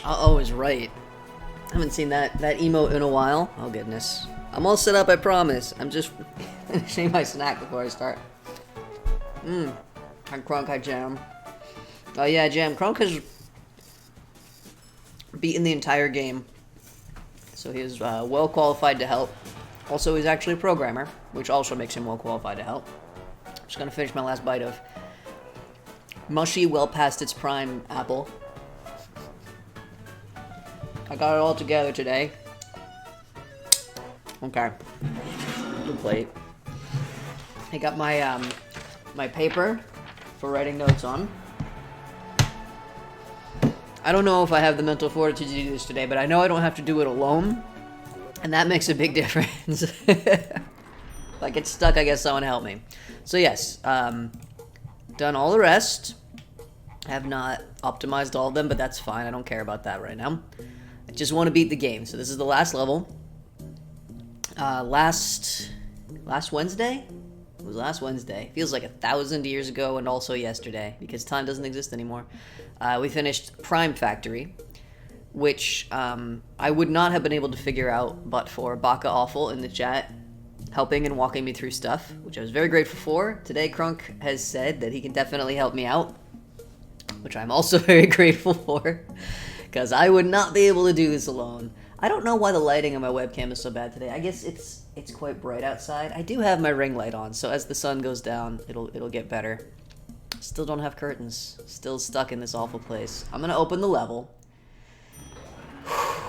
Oh, is right. I haven't seen that emote in a while. Oh, goodness. I'm all set up, I promise. I'm just finishing my snack before I start. Hi, Crunk. Hi, Jam. Oh, yeah, Jam. Crunk has beaten the entire game. So he is well qualified to help. Also, he's actually a programmer, which also makes him well qualified to help. I'm just going to finish my last bite of mushy, well past its prime apple. I got it all together today. Okay. Good plate. I got my my paper for writing notes on. I don't know if I have the mental fortitude to do this today, but I know I don't have to do it alone, and that makes a big difference. If I get stuck, I guess someone help me. So yes, done all the rest. I have not optimized all of them, but that's fine. I don't care about that right now. I just want to beat the game. So this is the last level. Last Wednesday? It was last Wednesday. Feels like 1,000 years ago, and also yesterday, because time doesn't exist anymore. We finished Prime Factory, which I would not have been able to figure out but for Baka Awful in the chat, helping and walking me through stuff, which I was very grateful for. Today, Crunk has said that he can definitely help me out, which I'm also very grateful for, because I would not be able to do this alone. I don't know why the lighting on my webcam is so bad today. I guess it's quite bright outside. I do have my ring light on, so as the sun goes down, it'll get better. Still don't have curtains. Still stuck in this awful place. I'm gonna open the level.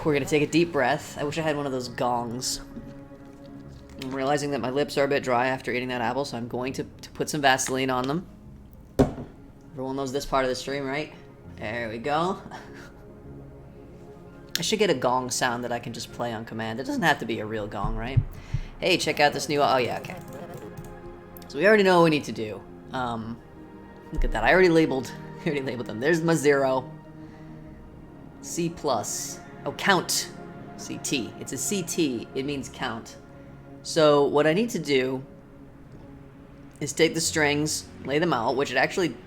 We're gonna take a deep breath. I wish I had one of those gongs. I'm realizing that my lips are a bit dry after eating that apple, so I'm going to put some Vaseline on them. Everyone knows this part of the stream, right? There we go. I should get a gong sound that I can just play on command. It doesn't have to be a real gong, right? Hey, check out this new... Oh, yeah, okay. So we already know what we need to do. Look at that. I already labeled them. There's my 0. C+. Oh, count. CT. It's a CT. It means count. So what I need to do is take the strings, lay them out, which it actually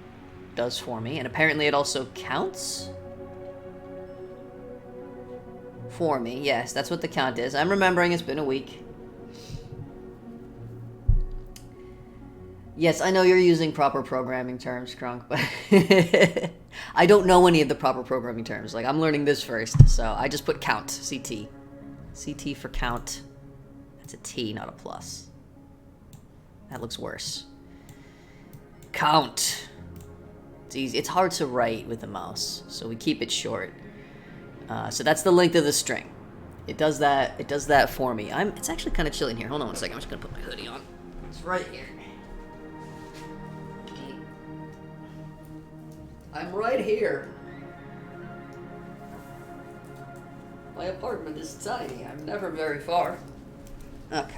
does for me. And apparently it also counts for me. Yes, that's what the count is. I'm remembering, it's been a week. Yes, I know you're using proper programming terms, Crunk, but I don't know any of the proper programming terms. Like, I'm learning this first, so I just put count, CT. CT for count. That's a T, not a plus. That looks worse. Count. It's easy. It's hard to write with the mouse, so we keep it short. So that's the length of the string. It does that. It does that for me. It's actually kind of chilly in here. Hold on one second. I'm just gonna put my hoodie on. It's right here. I'm right here. My apartment is tiny. I'm never very far. Okay.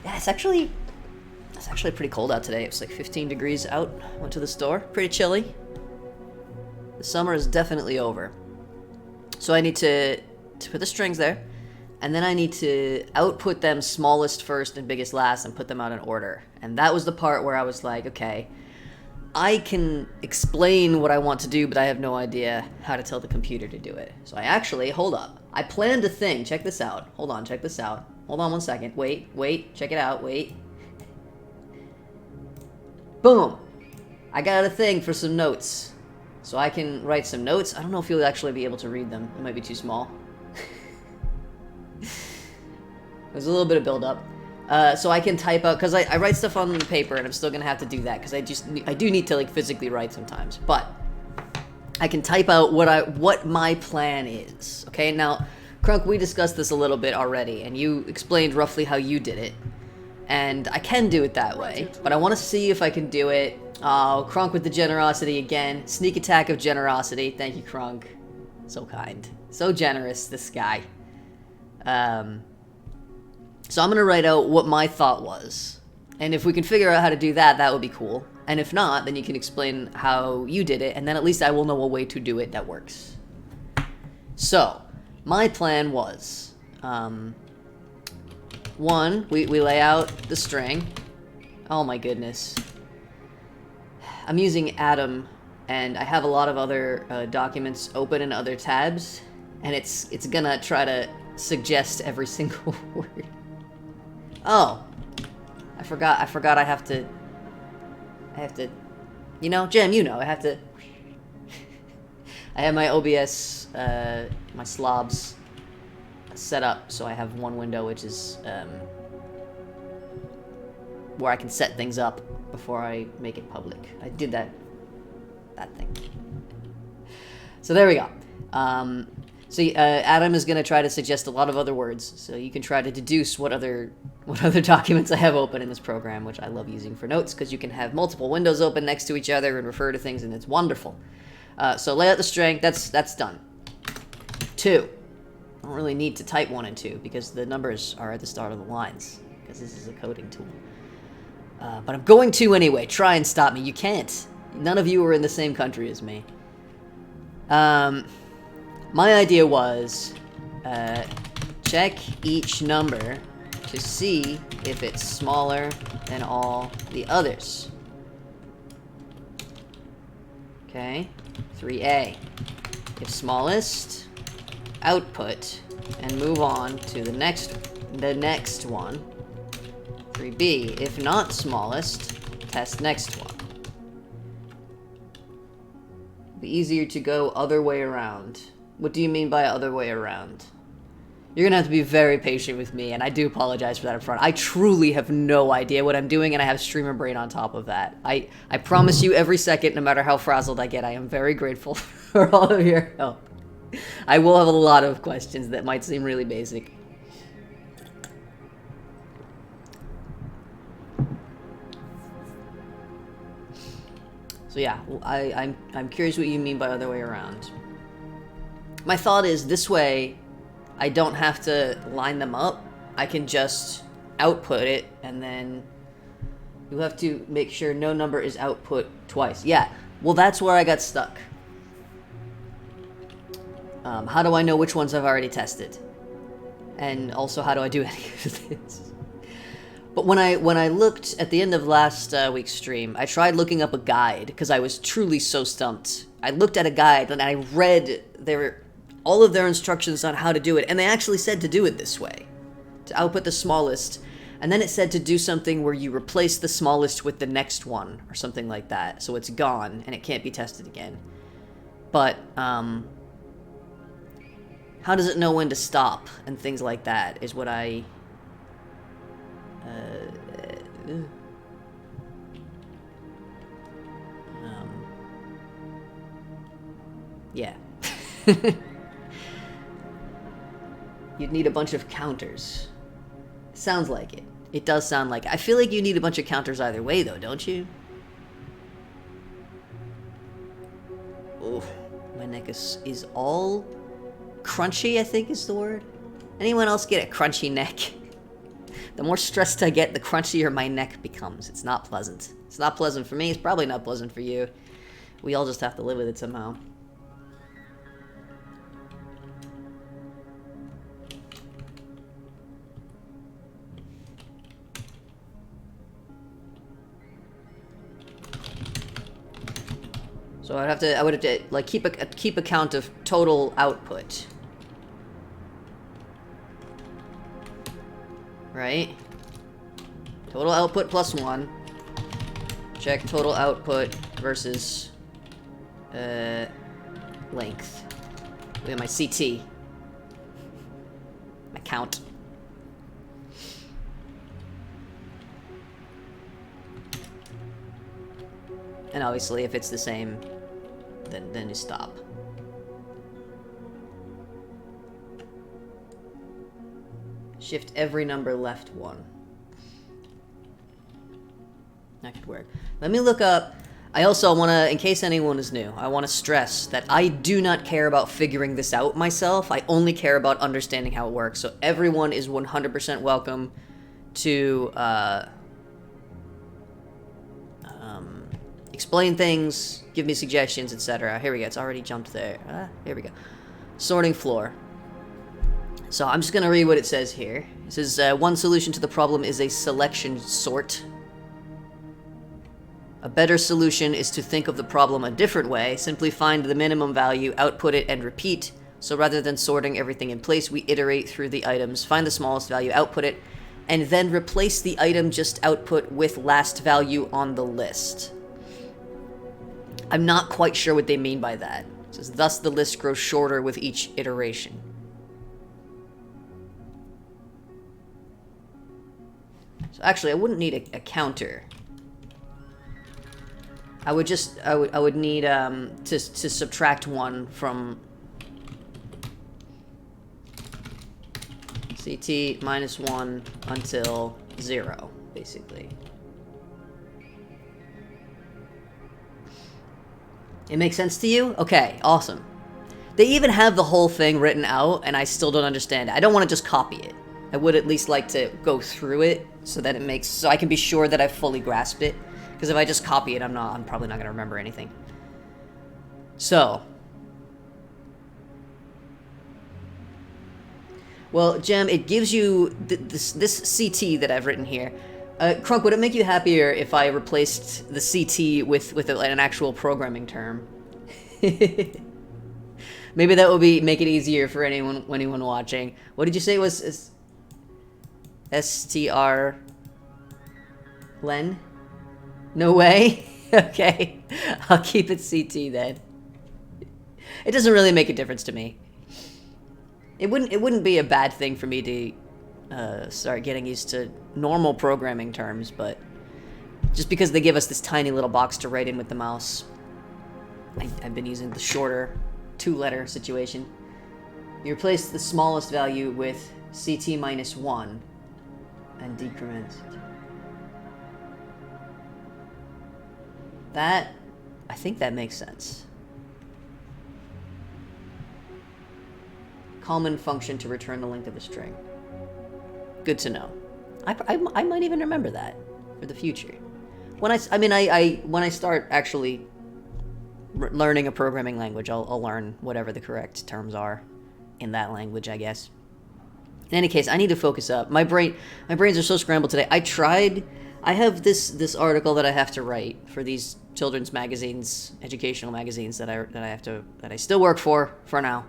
Yeah, it's actually pretty cold out today. It was like 15 degrees out. Went to the store. Pretty chilly. The summer is definitely over. So I need to put the strings there, and then I need to output them smallest first and biggest last and put them out in order. And that was the part where I was like, okay, I can explain what I want to do, but I have no idea how to tell the computer to do it. So I actually, hold up. I planned a thing. Check this out. Hold on, check this out. Hold on one second. Wait, check it out, wait. Boom! I got a thing for some notes. So I can write some notes. I don't know if you'll actually be able to read them. It might be too small. There's a little bit of build-up. So I can type out, because I write stuff on the paper, and I'm still going to have to do that, because I do need to, like, physically write sometimes. But I can type out what my plan is. Okay, now, Crunk, we discussed this a little bit already, and you explained roughly how you did it. And I can do it that way, but I want to see if I can do it. Oh, Crunk with the generosity again. Sneak attack of generosity. Thank you, Crunk. So kind. So generous, this guy. So I'm going to write out what my thought was. And if we can figure out how to do that, that would be cool. And if not, then you can explain how you did it, and then at least I will know a way to do it that works. So, my plan was, one, we lay out the string. Oh my goodness. I'm using Atom and I have a lot of other documents open in other tabs, and it's gonna try to suggest every single word. Oh, I forgot I have to, you know, Jem, you know, I have to, I have my OBS, my slobs set up, so I have one window which is, where I can set things up before I make it public. I did that thing. So there we go. Adam is going to try to suggest a lot of other words, so you can try to deduce what other documents I have open in this program, which I love using for notes, because you can have multiple windows open next to each other and refer to things, and it's wonderful. So lay out the string. That's done. 2. I don't really need to type 1 and 2, because the numbers are at the start of the lines, because this is a coding tool. But I'm going to anyway. Try and stop me. You can't. None of you are in the same country as me. My idea was, check each number to see if it's smaller than all the others. Okay, 3A. If smallest, output, and move on to the next one. 3B. If not smallest, test next one. Be easier to go other way around. What do you mean by other way around? You're gonna have to be very patient with me, and I do apologize for that up front. I truly have no idea what I'm doing, and I have streamer brain on top of that. I promise you every second, no matter how frazzled I get, I am very grateful for all of your help. I will have a lot of questions that might seem really basic. So yeah, I'm curious what you mean by other way around. My thought is this way, I don't have to line them up. I can just output it, and then you have to make sure no number is output twice. Yeah, well that's where I got stuck. How do I know which ones I've already tested? And also, how do I do any of this? But when I looked at the end of last week's stream, I tried looking up a guide because I was truly so stumped. I looked at a guide and I read all of their instructions on how to do it, and they actually said to do it this way, to output the smallest, and then it said to do something where you replace the smallest with the next one or something like that, so it's gone and it can't be tested again. But how does it know when to stop and things like that is what I. Yeah. You'd need a bunch of counters. Sounds like it. It does sound like it. I feel like you need a bunch of counters either way, though, don't you? Oh, my neck is all crunchy, I think is the word. Anyone else get a crunchy neck? The more stressed I get, the crunchier my neck becomes. It's not pleasant. It's not pleasant for me. It's probably not pleasant for you. We all just have to live with it somehow. So I would have to like keep a count of total output. Right? Total output plus 1. Check total output versus length. We have my CT. My count. And obviously if it's the same, then you stop. Shift every number left 1. That could work. Let me look up. I also want to, in case anyone is new, I want to stress that I do not care about figuring this out myself. I only care about understanding how it works. So everyone is 100% welcome to explain things, give me suggestions, etc. Here we go. It's already jumped there. Here we go. Sorting floor. So I'm just going to read what it says here. It says, one solution to the problem is a selection sort. A better solution is to think of the problem a different way. Simply find the minimum value, output it, and repeat. So rather than sorting everything in place, we iterate through the items, find the smallest value, output it, and then replace the item just output with last value on the list. I'm not quite sure what they mean by that. It says, thus the list grows shorter with each iteration. So actually, I wouldn't need a counter. I would need to subtract 1 from CT minus 1 until 0, basically. It makes sense to you? Okay, awesome. They even have the whole thing written out, and I still don't understand it. I don't want to just copy it. I would at least like to go through it so that it makes, so I can be sure that I fully grasped it. Because if I just copy it, I'm probably not going to remember anything. So. Well, Gem, it gives you this CT that I've written here. Crunk, would it make you happier if I replaced the CT with an actual programming term? Maybe that would make it easier for anyone watching. What did you say it was? STR Len? No way? Okay. I'll keep it CT then. It doesn't really make a difference to me. It wouldn't be a bad thing for me to start getting used to normal programming terms, but just because they give us this tiny little box to write in with the mouse, I've been using the shorter 2-letter situation. You replace the smallest value with CT minus 1 and decrement. That, I think that makes sense. Common function to return the length of a string. Good to know. I might even remember that for the future. When I start actually learning a programming language, I'll learn whatever the correct terms are in that language, I guess. In any case, I need to focus up. My brains are so scrambled today. I have this article that I have to write for these children's magazines, educational magazines that I still work for now.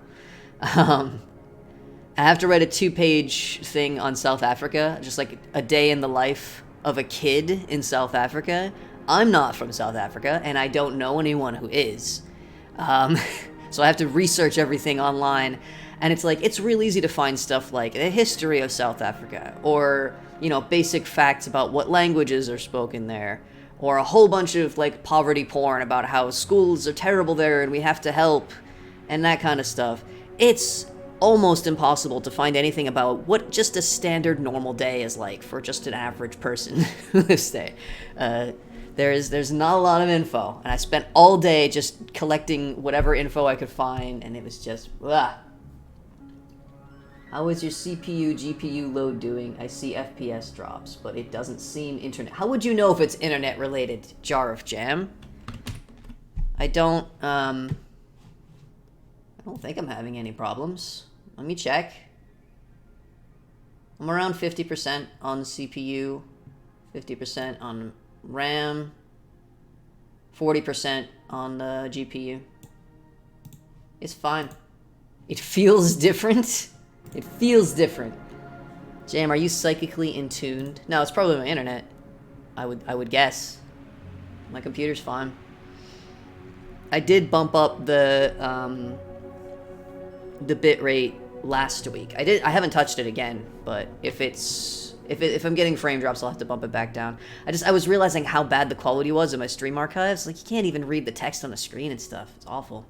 I have to write a 2-page thing on South Africa, just like a day in the life of a kid in South Africa. I'm not from South Africa, and I don't know anyone who is. So I have to research everything online, and it's real easy to find stuff like the history of South Africa, or, basic facts about what languages are spoken there, or a whole bunch of, poverty porn about how schools are terrible there and we have to help, and that kind of stuff. It's almost impossible to find anything about what just a standard normal day is like for just an average person who lives there. There's not a lot of info, and I spent all day just collecting whatever info I could find, and it was just, ugh. How is your CPU, GPU load doing? I see FPS drops, but it doesn't seem internet. How would you know if it's internet related, Jar of Jam? I don't think I'm having any problems. Let me check. I'm around 50% on the CPU, 50% on RAM, 40% on the GPU. It's fine. It feels different. It feels different. Jam, are you psychically in tuned? No, it's probably my internet. I would guess. My computer's fine. I did bump up the bitrate last week. I haven't touched it again, but if I'm getting frame drops, I'll have to bump it back down. I was realizing how bad the quality was in my stream archives. You can't even read the text on the screen and stuff. It's awful.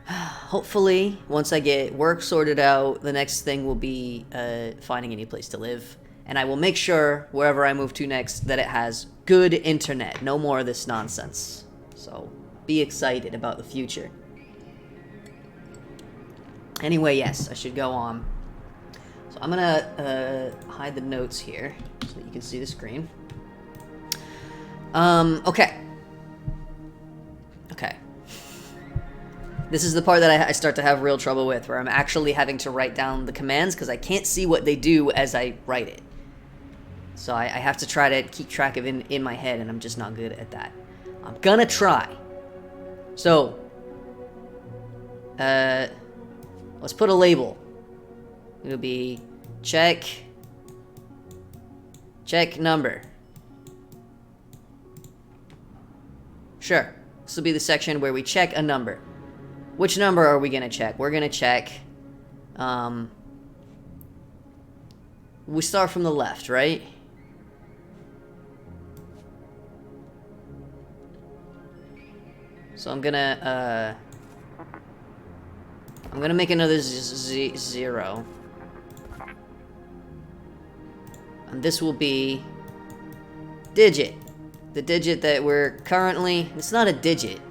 Hopefully, once I get work sorted out, the next thing will be finding a new place to live. And I will make sure, wherever I move to next, that it has good internet. No more of this nonsense. So, be excited about the future. Anyway, yes, I should go on. So I'm gonna hide the notes here so that you can see the screen. Okay. This is the part that I start to have real trouble with, where I'm actually having to write down the commands because I can't see what they do as I write it. So I have to try to keep track of it in my head, and I'm just not good at that. I'm gonna try. So, let's put a label. It'll be check number. Sure. This will be the section where we check a number. Which number are we gonna check? We're gonna check, we start from the left, right? So I'm gonna make another 0. And this will be digit. The digit that we're currently... It's not a digit.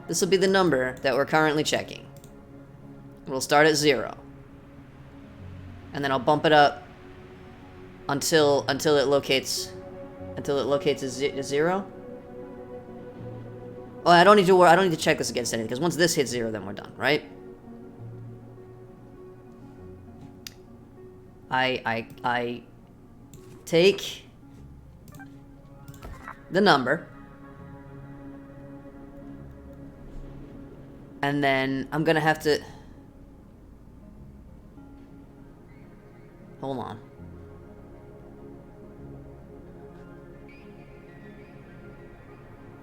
This will be the number that we're currently checking. We'll start at 0. And then I'll bump it up until it locates a 0. Oh, I don't need to check this against anything, because once this hits 0, then we're done, right? I take the number, and then I'm gonna have to... Hold on.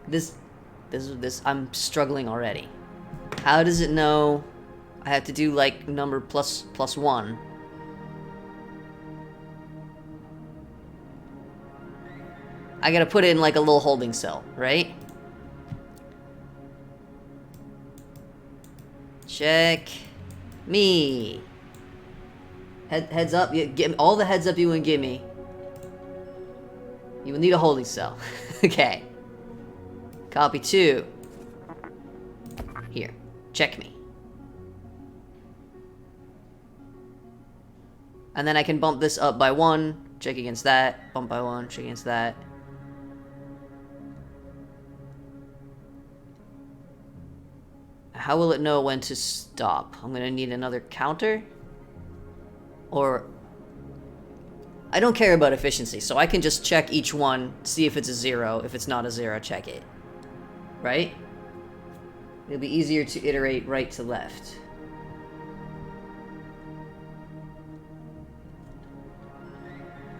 This, I'm struggling already. How does it know I have to do, like, number plus 1? I gotta put it in, like, a little holding cell, right? Check me. Heads up. Give me all the heads up you can give me. You will need a holding cell. Okay. Copy 2. Here. Check me. And then I can bump this up by 1. Check against that. Bump by 1. Check against that. How will it know when to stop? I'm gonna need another counter? Or... I don't care about efficiency, so I can just check each one, see if it's a 0. If it's not a 0, check it. Right? It'll be easier to iterate right to left.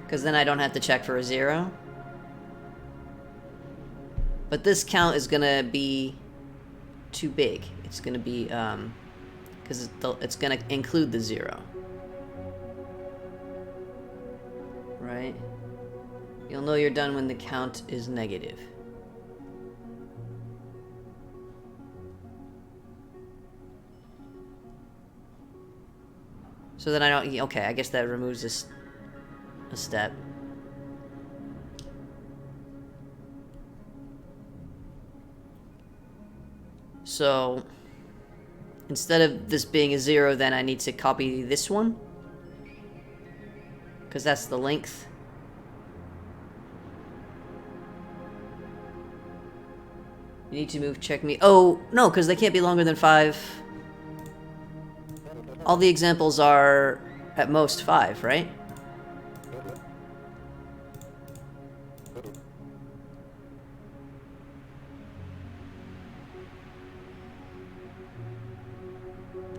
Because then I don't have to check for a 0. But this count is gonna be too big. It's gonna be, because it's gonna include the 0. Right? You'll know you're done when the count is negative. So then I don't... Okay, I guess that removes this... a step. So... instead of this being a 0, then I need to copy this one. Because that's the length. You need to move check me. Oh, no, because they can't be longer than 5. All the examples are at most 5, right?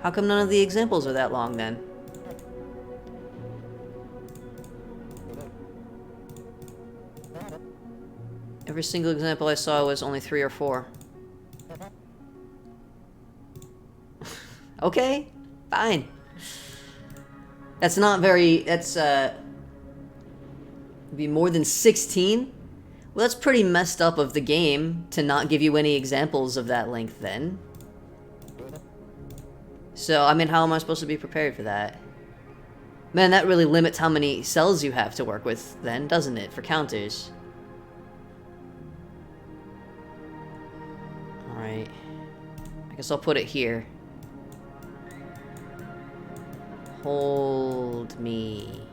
How come none of the examples are that long then? Every single example I saw was only 3 or 4. Okay, fine. That's not very... That's, be more than 16? Well, that's pretty messed up of the game to not give you any examples of that length then. So, I mean, how am I supposed to be prepared for that? Man, that really limits how many cells you have to work with then, doesn't it, for counters? Alright. I guess I'll put it here. Hold me.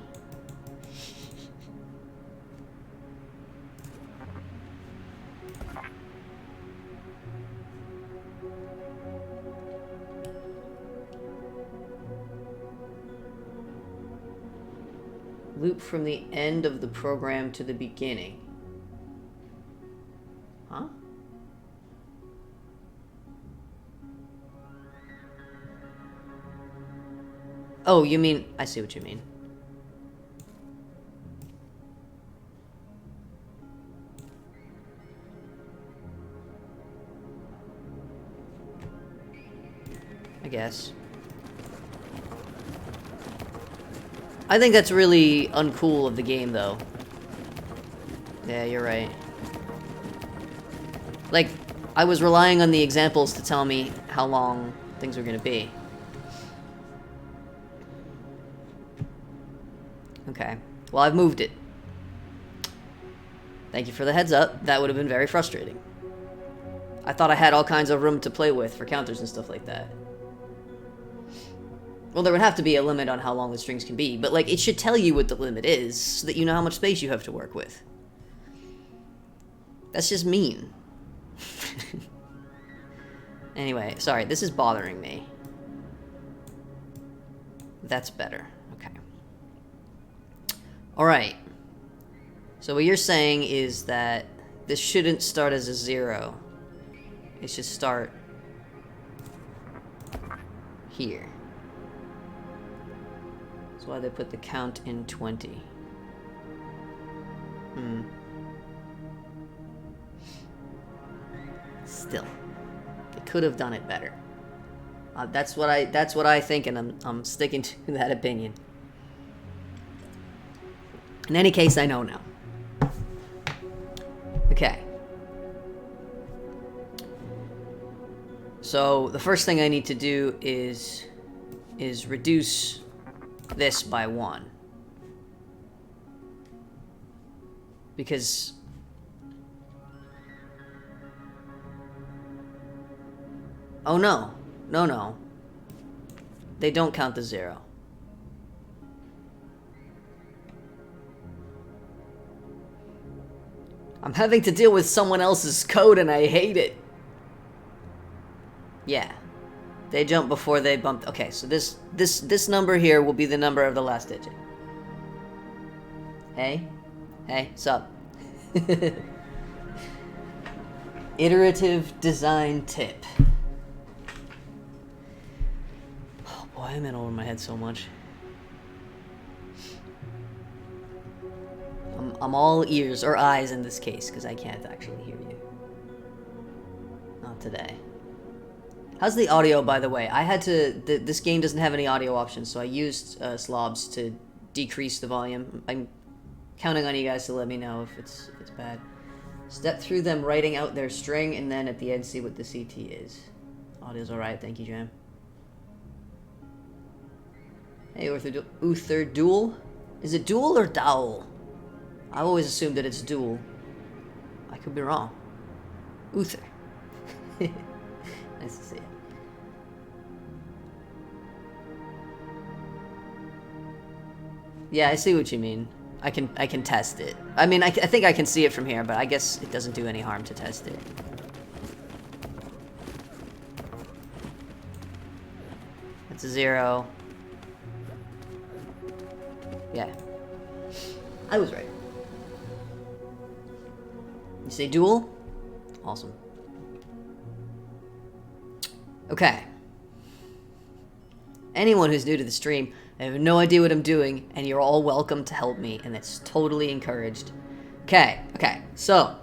Loop from the end of the program to the beginning. Huh? Oh, you mean... I see what you mean. I guess. I think that's really uncool of the game, though. Yeah, you're right. Like, I was relying on the examples to tell me how long things were gonna be. Okay. Well, I've moved it. Thank you for the heads up. That would have been very frustrating. I thought I had all kinds of room to play with for counters and stuff like that. Well, there would have to be a limit on how long the strings can be, but, like, it should tell you what the limit is, so that you know how much space you have to work with. That's just mean. Anyway, sorry, this is bothering me. That's better. Okay. Alright. So what you're saying is that this shouldn't start as a 0. It should start here. That's why they put the count in 20. Still, they could have done it better. That's what I think, and I'm sticking to that opinion. In any case, I know now. Okay. So the first thing I need to do is reduce this by 1. Because oh no. No. They don't count the 0. I'm having to deal with someone else's code and I hate it. Yeah. They jump before they bump. Okay, so this number here will be the number of the last digit. Hey, sup? Iterative design tip. Oh boy, I'm in over my head so much. I'm all ears, or eyes in this case, because I can't actually hear you. Not today. How's the audio, by the way? I had to... this game doesn't have any audio options, so I used slobs to decrease the volume. I'm counting on you guys to let me know if it's bad. Step through them writing out their string, and then at the end see what the CT is. Audio's alright, thank you, Jam. Hey, Uther Duel? Is it dual or dowel? I've always assumed that it's dual. I could be wrong. Uther. Nice to see it. Yeah, I see what you mean. I can test it. I mean, I think I can see it from here, but I guess it doesn't do any harm to test it. That's a 0. Yeah. I was right. You say dual? Awesome. Okay. Anyone who's new to the stream, I have no idea what I'm doing, and you're all welcome to help me, and it's totally encouraged. Okay, so.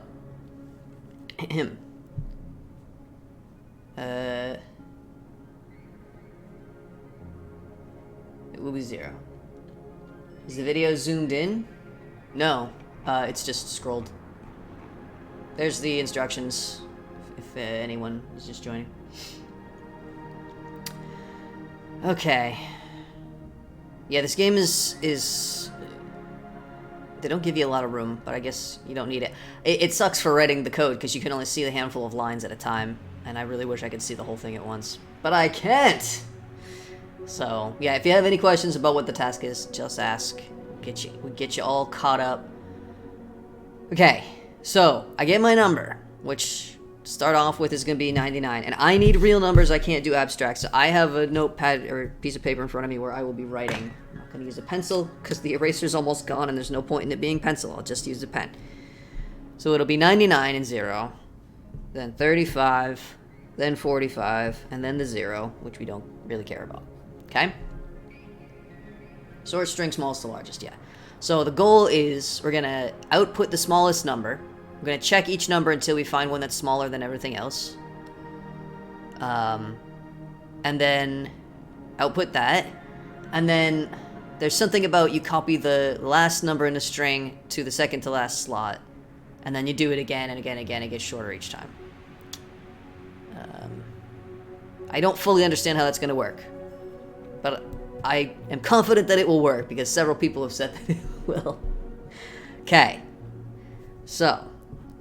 It will be 0. Is the video zoomed in? No, it's just scrolled. There's the instructions, if anyone is just joining. Okay. Yeah, this game is... They don't give you a lot of room, but I guess you don't need it. It sucks for writing the code, because you can only see a handful of lines at a time, and I really wish I could see the whole thing at once. But I can't! So, yeah, if you have any questions about what the task is, just ask. We'll get you all caught up. Okay, so, I get my number, which to start off with is going to be 99. And I need real numbers. I can't do abstract. So I have a notepad or piece of paper in front of me where I will be writing. I'm not going to use a pencil because the eraser's almost gone and there's no point in it being pencil. I'll just use a pen. So it'll be 99 and 0. Then 35. Then 45. And then the 0, which we don't really care about. Okay? Sort string smallest to largest, yeah. So the goal is we're going to output the smallest number. We're going to check each number until we find one that's smaller than everything else. And then output that. And then there's something about you copy the last number in the string to the second to last slot. And then you do it again and again and again. It gets shorter each time. I don't fully understand how that's going to work. But I am confident that it will work because several people have said that it will. Okay. So,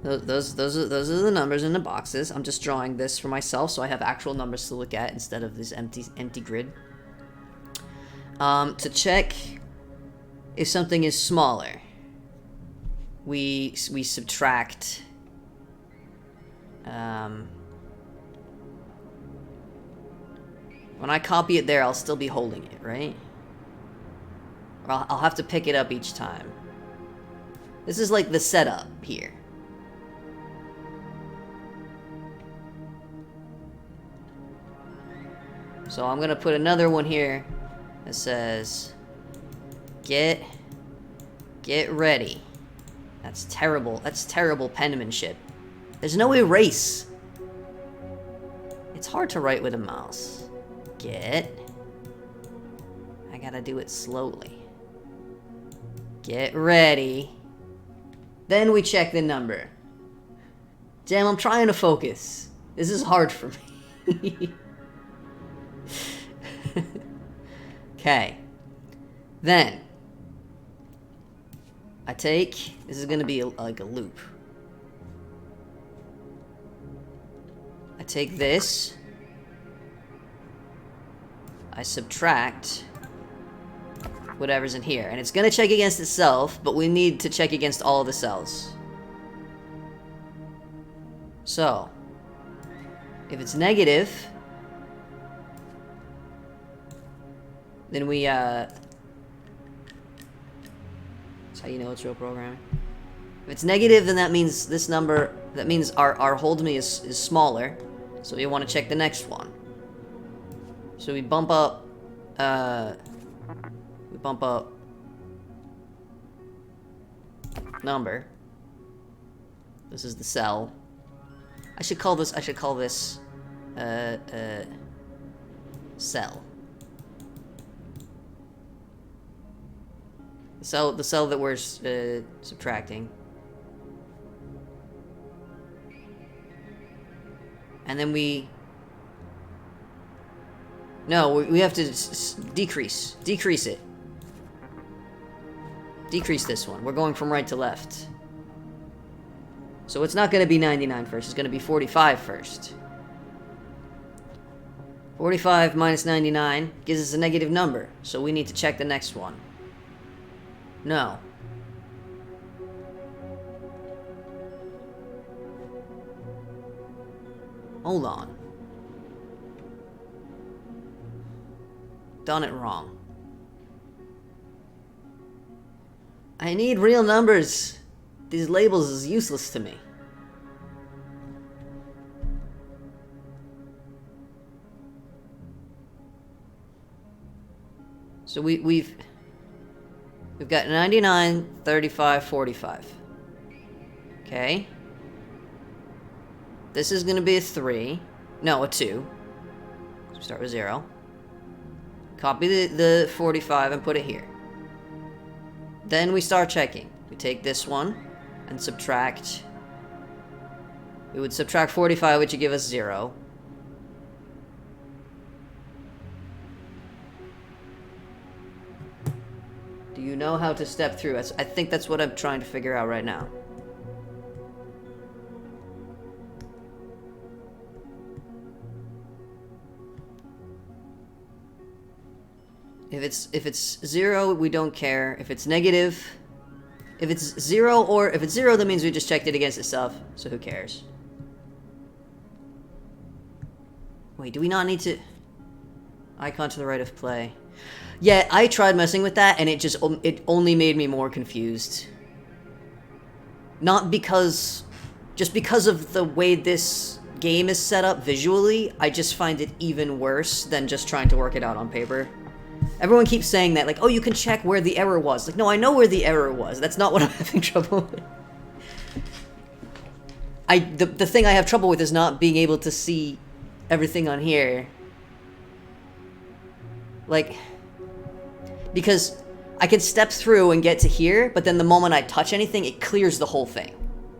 those are the numbers in the boxes. I'm just drawing this for myself so I have actual numbers to look at instead of this empty grid. To check if something is smaller, we subtract. When I copy it there, I'll still be holding it, right? Or I'll have to pick it up each time. This is like the setup here. So I'm gonna put another one here that says, get ready. That's terrible. That's terrible penmanship. There's no erase. It's hard to write with a mouse. Get. I gotta do it slowly. Get ready. Then we check the number. Damn, I'm trying to focus. This is hard for me. Okay. Then I take, this is gonna be like a loop. I take this, I subtract whatever's in here, and it's gonna check against itself, but we need to check against all of the cells. So if it's negative, then we that's how you know it's real programming. If it's negative, then that means this number, that means our hold me is smaller, so we want to check the next one. So we bump up number. This is the cell. I should call this cell. The cell that we're subtracting. And then we have to decrease it. Decrease this one. We're going from right to left. So it's not going to be 99 first, it's going to be 45 first. 45 minus 99 gives us a negative number, so we need to check the next one. No. Hold on. Done it wrong. I need real numbers. These labels is useless to me. So we've got 99, 35, 45. Okay. This is going to be a 3. No, a 2. So start with 0. Copy the 45 and put it here. Then we start checking. We take this one and subtract. We would subtract 45, which would give us 0. Do you know how to step through? I think that's what I'm trying to figure out right now. If it's 0, we don't care. If it's negative, if it's 0, that means we just checked it against itself, so who cares? Wait, do we not need to... Icon to the right of play. Yeah, I tried messing with that, and it only made me more confused. Not because... Just because of the way this game is set up visually, I just find it even worse than just trying to work it out on paper. Everyone keeps saying that, like, oh, you can check where the error was. Like, no, I know where the error was. That's not what I'm having trouble with. The thing I have trouble with is not being able to see everything on here. Like, because I can step through and get to here, but then the moment I touch anything, it clears the whole thing,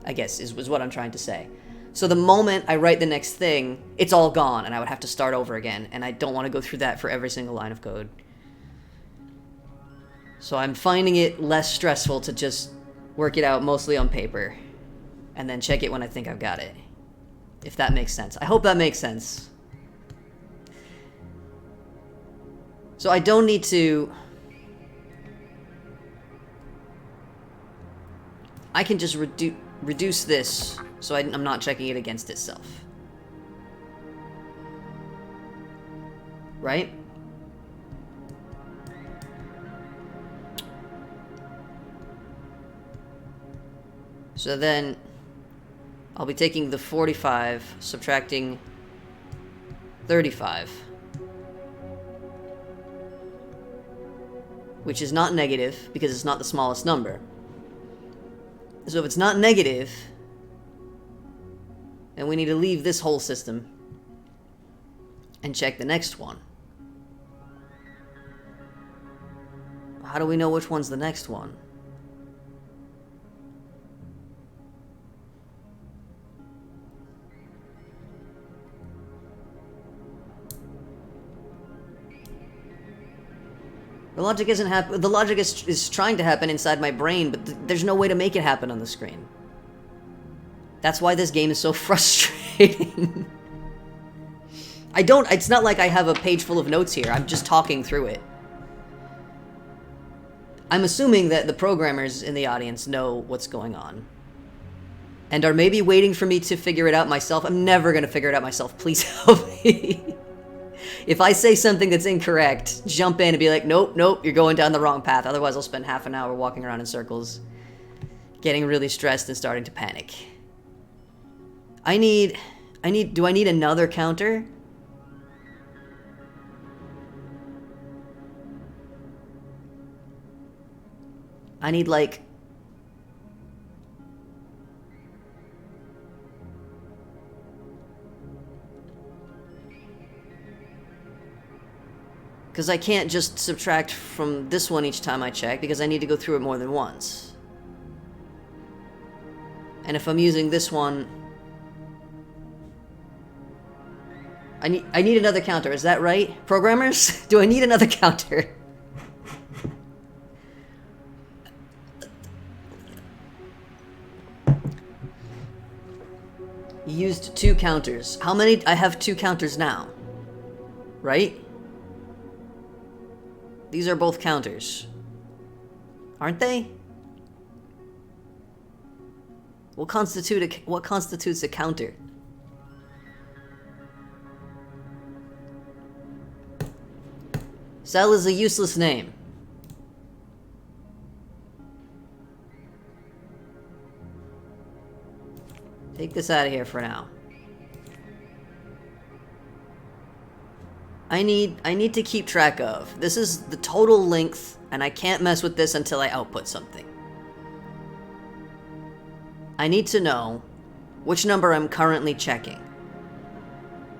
I guess, is what I'm trying to say. So the moment I write the next thing, it's all gone, and I would have to start over again, and I don't want to go through that for every single line of code. So I'm finding it less stressful to just work it out mostly on paper, and then check it when I think I've got it. If that makes sense. I hope that makes sense. So I don't need to... I can just reduce this so I'm not checking it against itself. Right? So then I'll be taking the 45, subtracting 35. Which is not negative, because it's not the smallest number. So if it's not negative, then we need to leave this whole system and check the next one. How do we know which one's the next one? The logic isn't the logic is trying to happen inside my brain, but there's no way to make it happen on the screen. That's why this game is so frustrating. It's not like I have a page full of notes here. I'm just talking through it. I'm assuming that the programmers in the audience know what's going on. And are maybe waiting for me to figure it out myself. I'm never gonna figure it out myself. Please help me. If I say something that's incorrect, jump in and be like, nope, nope, you're going down the wrong path. Otherwise, I'll spend half an hour walking around in circles, getting really stressed and starting to panic. Do I need another counter? I need, like... Because I can't just subtract from this one each time I check, because I need to go through it more than once. And if I'm using this one... I need another counter, is that right? Programmers? Do I need another counter? You used 2 counters. How many? I have 2 counters now. Right? These are both counters. Aren't they? What constitutes a counter? Cell is a useless name. Take this out of here for now. I need to keep track of. This is the total length, and I can't mess with this until I output something. I need to know which number I'm currently checking.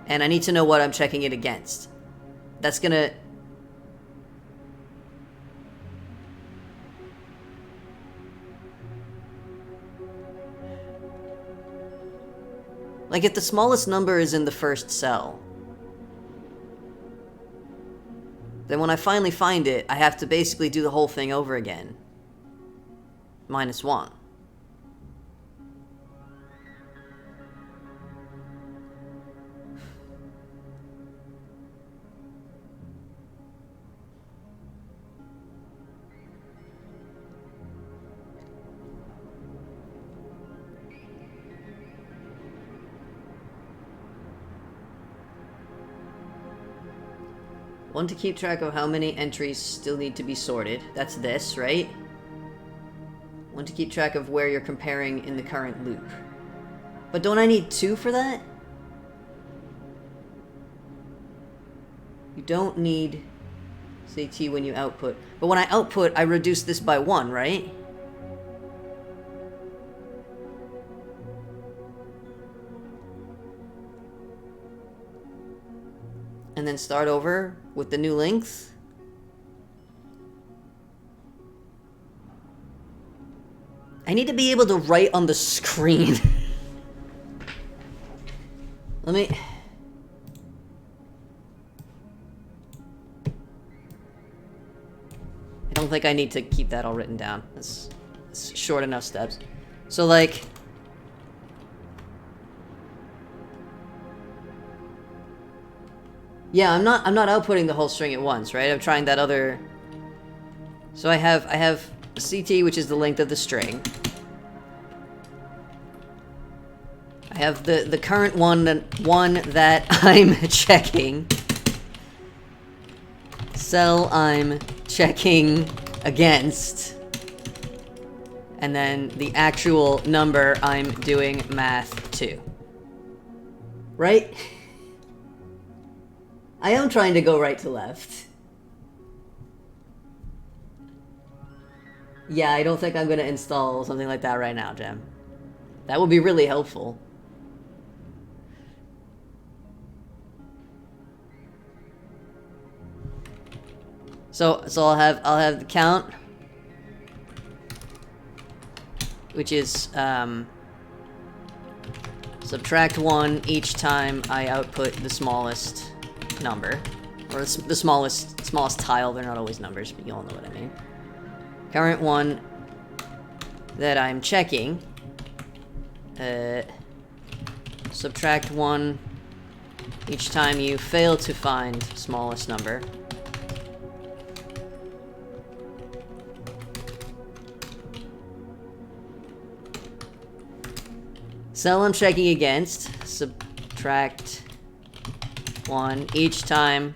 And I need to know what I'm checking it against. That's gonna... Like, if the smallest number is in the first cell, then when I finally find it, I have to basically do the whole thing over again. -1. One to keep track of how many entries still need to be sorted. That's this, right? One to keep track of where you're comparing in the current loop. But don't I need 2 for that? You don't need CT when you output. But when I output, I reduce this by 1, right? And then start over with the new length. I need to be able to write on the screen. Let me... I don't think I need to keep that all written down. It's short enough steps. So, like... Yeah, I'm not outputting the whole string at once, right? I'm trying that other... So I have CT, which is the length of the string. I have the current one that I'm checking. Cell I'm checking against. And then the actual number I'm doing math to. Right? I am trying to go right to left. Yeah, I don't think I'm gonna install something like that right now, Jim. That would be really helpful. So I'll have the count, which is subtract 1 each time I output the smallest number, or the smallest tile. They're not always numbers, but you all know what I mean. Current one that I'm checking. Subtract 1 each time you fail to find smallest number. Cell I'm checking against, subtract 1 each time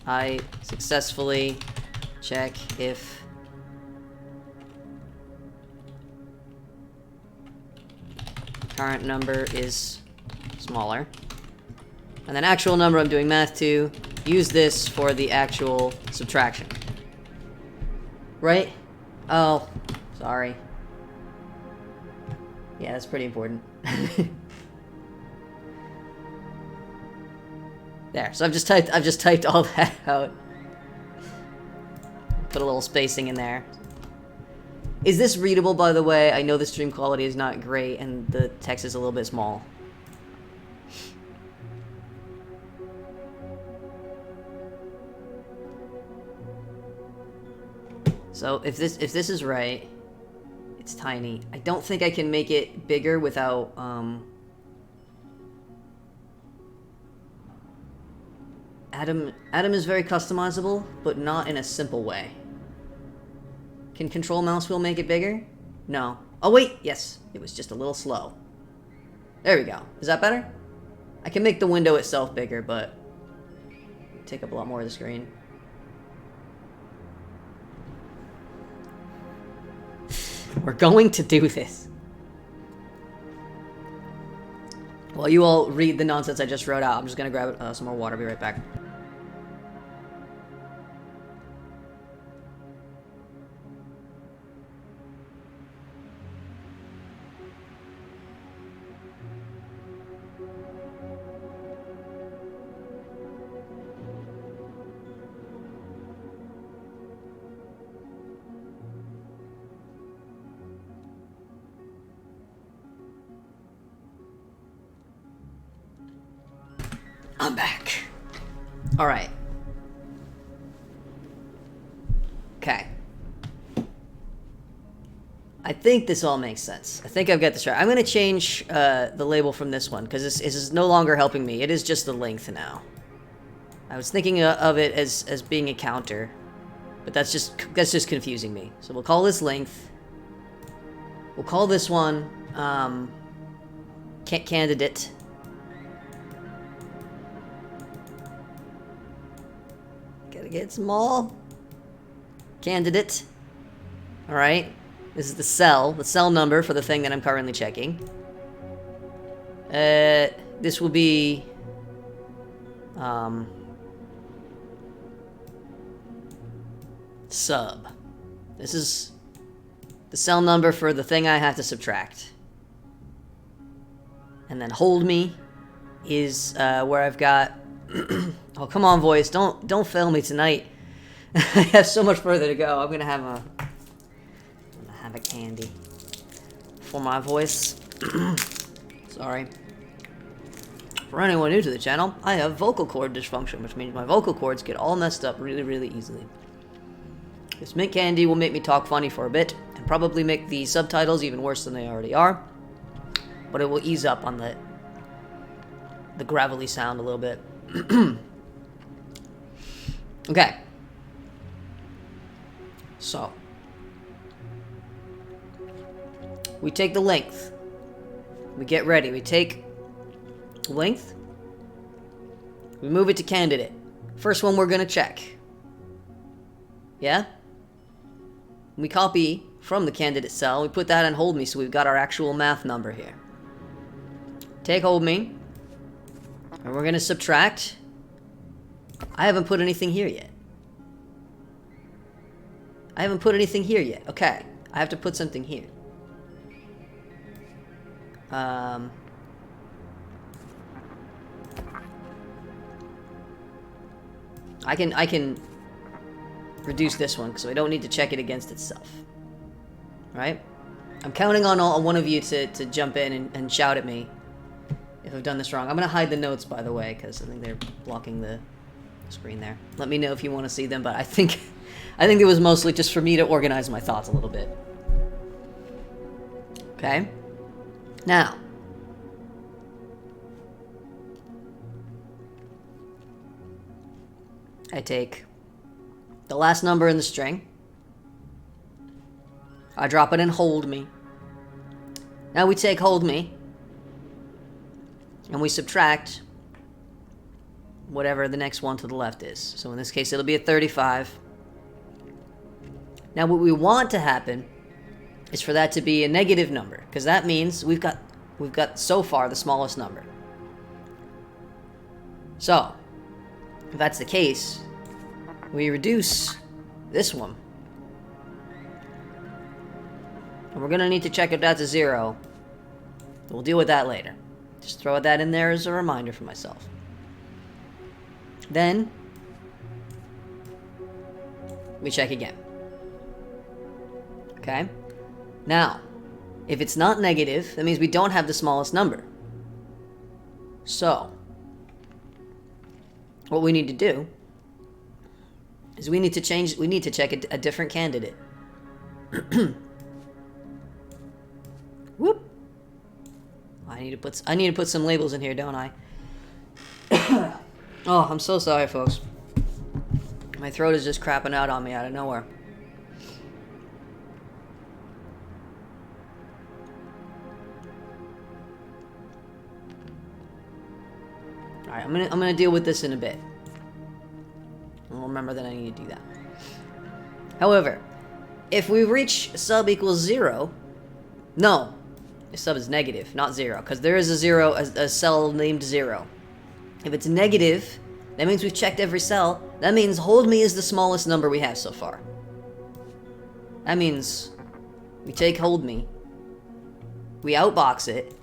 I successfully check if current number is smaller. And then actual number I'm doing math to, use this for the actual subtraction. Right? Oh, sorry. Yeah, that's pretty important. There, so I've just typed all that out. Put a little spacing in there. Is this readable, by the way? I know the stream quality is not great and the text is a little bit small. So if this is right, it's tiny. I don't think I can make it bigger without Atom is very customizable, but not in a simple way. Can control mouse wheel make it bigger? No. Oh wait, yes. It was just a little slow. There we go. Is that better? I can make the window itself bigger, but take up a lot more of the screen. We're going to do this. While you all read the nonsense I just wrote out, I'm just gonna grab some more water. Be right back. I'm back. All right. Okay. I think this all makes sense. I think I've got this right. I'm going to change the label from this one because this is no longer helping me. It is just the length now. I was thinking of it as being a counter, but that's just confusing me. So we'll call this length. We'll call this one candidate. get small. Candidate. Alright. This is the cell number for the thing that I'm currently checking. This will be... sub. This is the cell number for the thing I have to subtract. And then hold me is where I've got... oh, come on, voice. Don't fail me tonight. I have so much further to go. I'm gonna have a candy for my voice. Sorry. For anyone new to the channel, I have vocal cord dysfunction, which means my vocal cords get all messed up really, really easily. This mint candy will make me talk funny for a bit, and probably make the subtitles even worse than they already are. But it will ease up on the gravelly sound a little bit. Okay. So. We take the length. We get ready. We take length. We move it to candidate. First one we're going to check. Yeah? We copy from the candidate cell. We put that in hold me so we've got our actual math number here. Take hold me. And we're going to subtract. I haven't put anything here yet. I haven't put anything here yet. Okay. I have to put something here. I can reduce this one because I don't need to check it against itself. Right? I'm counting on one of you to jump in and shout at me if I've done this wrong. I'm going to hide the notes, by the way, because I think they're blocking the screen there. Let me know if you want to see them, but I think it was mostly just for me to organize my thoughts a little bit. Okay? Now, I take the last number in the string. I drop it in hold me. Now we take hold me. And we subtract whatever the next one to the left is. So in this case, it'll be a 35. Now what we want to happen is for that to be a negative number, because that means we've got so far the smallest number. So, if that's the case, we reduce this one. And we're going to need to check if that's a 0. We'll deal with that later. Just throw that in there as a reminder for myself. Then, we check again. Okay? Now, if it's not negative, that means we don't have the smallest number. So, what we need to do is we need to check a different candidate. Whoop. I need to put some labels in here, don't I? Oh, I'm so sorry, folks. My throat is just crapping out on me out of nowhere. Alright, I'm gonna deal with this in a bit. I'll remember that I need to do that. However, if we reach sub equals 0, no, sub is negative, not 0, because there is a 0, a cell named 0. If it's negative, that means we've checked every cell. That means hold me is the smallest number we have so far. That means we take hold me, we outbox it,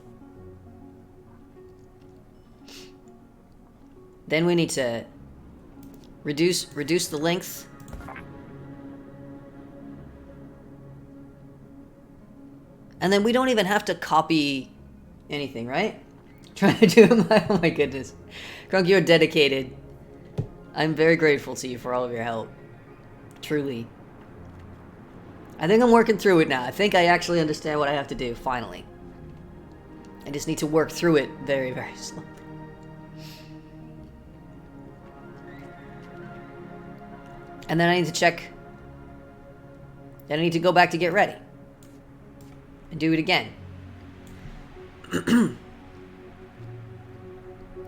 then we need to reduce the length. And then we don't even have to copy anything, right? Trying to do my... Oh my goodness. Crunk, you're dedicated. I'm very grateful to you for all of your help. Truly. I think I'm working through it now. I think I actually understand what I have to do, finally. I just need to work through it very, very slowly. And then I need to check. Then I need to go back to get ready. And do it again.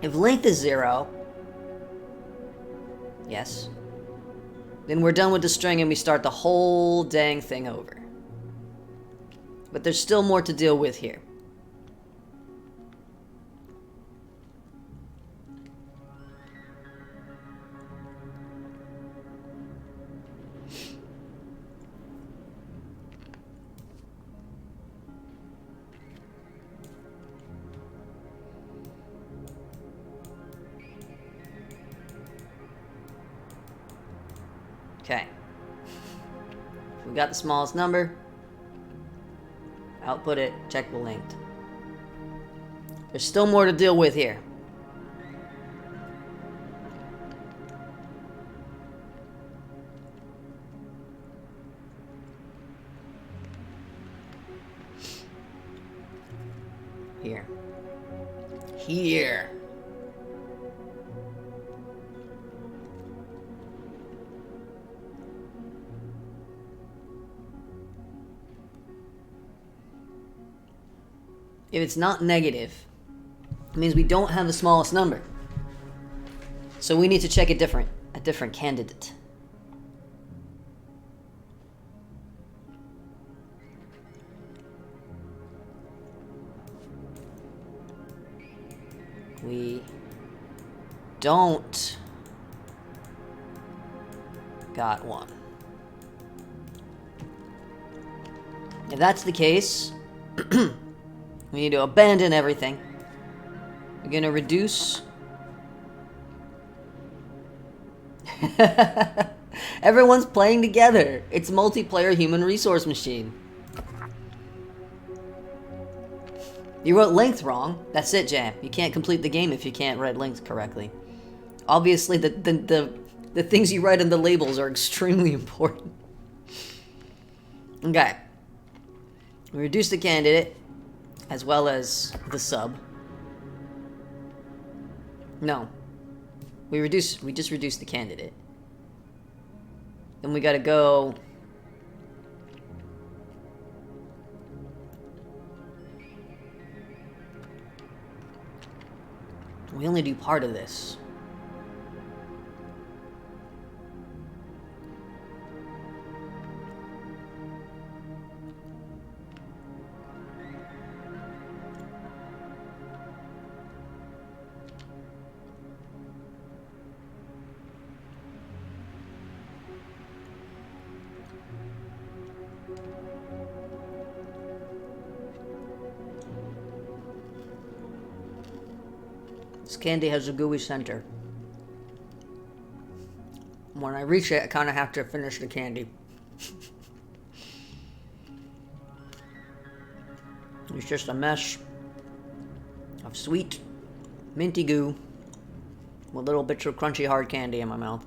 If length is 0, yes. then we're done with the string and we start the whole dang thing over. But there's still more to deal with here. Okay. We got the smallest number. Output it, check the length. There's still more to deal with here. Here. Here. If it's not negative, it means we don't have the smallest number. So we need to check a different candidate. We don't got one. If that's the case, we need to abandon everything. We're gonna reduce. Everyone's playing together. It's multiplayer human resource machine. You wrote length wrong. That's it, Jam. You can't complete the game if you can't write length correctly. Obviously, the things you write in the labels are extremely important. Okay. We reduce the candidate, as well as the sub. No. We just reduce the candidate. Then we gotta go... We only do part of this. This candy has a gooey center. When I reach it, I kind of have to finish the candy. It's just a mesh of sweet, minty goo with little bits of crunchy hard candy in my mouth.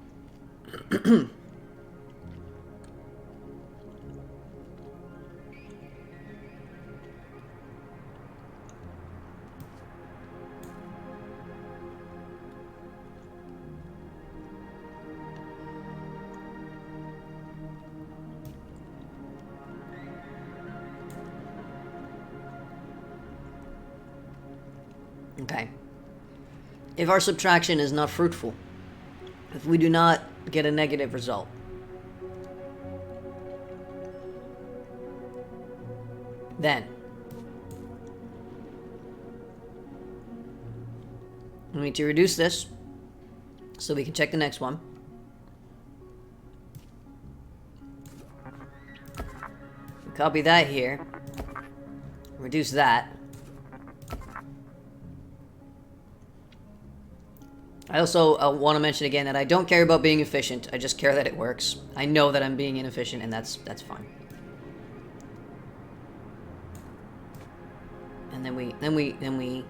Okay. If our subtraction is not fruitful, if we do not get a negative result, then we need to reduce this so we can check the next one. Copy that here. Reduce that. I also want to mention again that I don't care about being efficient. I just care that it works. I know that I'm being inefficient, and that's fine. And then we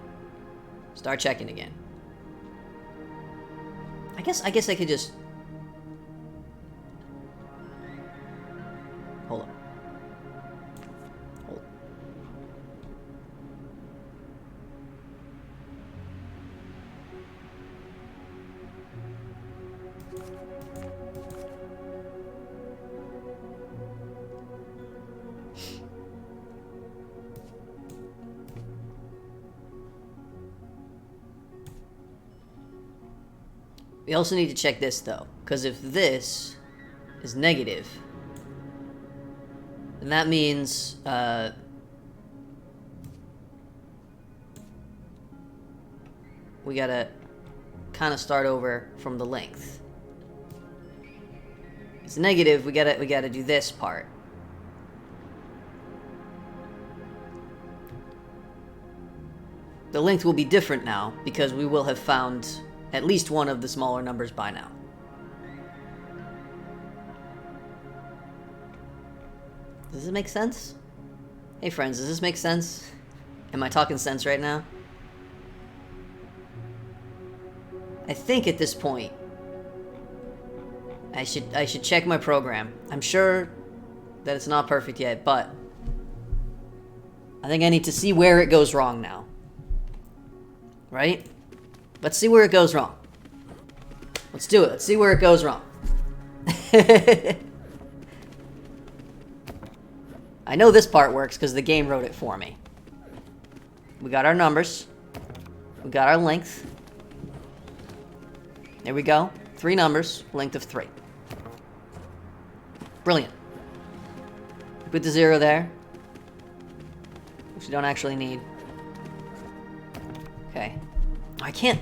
start checking again. I guess I could just hold on. We also need to check this, though, because if this is negative. And that means, we gotta kind of start over from the length. It's negative, we gotta do this part. The length will be different now, because we will have found at least one of the smaller numbers by now. Does this make sense? Hey friends, does this make sense? Am I talking sense right now? I think at this point, I should check my program. I'm sure that it's not perfect yet, but I think I need to see where it goes wrong now. Right? Let's see where it goes wrong. Let's do it. Let's see where it goes wrong. I know this part works because the game wrote it for me. We got our numbers. We got our length. There we go. 3 numbers, length of 3. Brilliant. Put the 0 there, which you don't actually need. Okay. I can't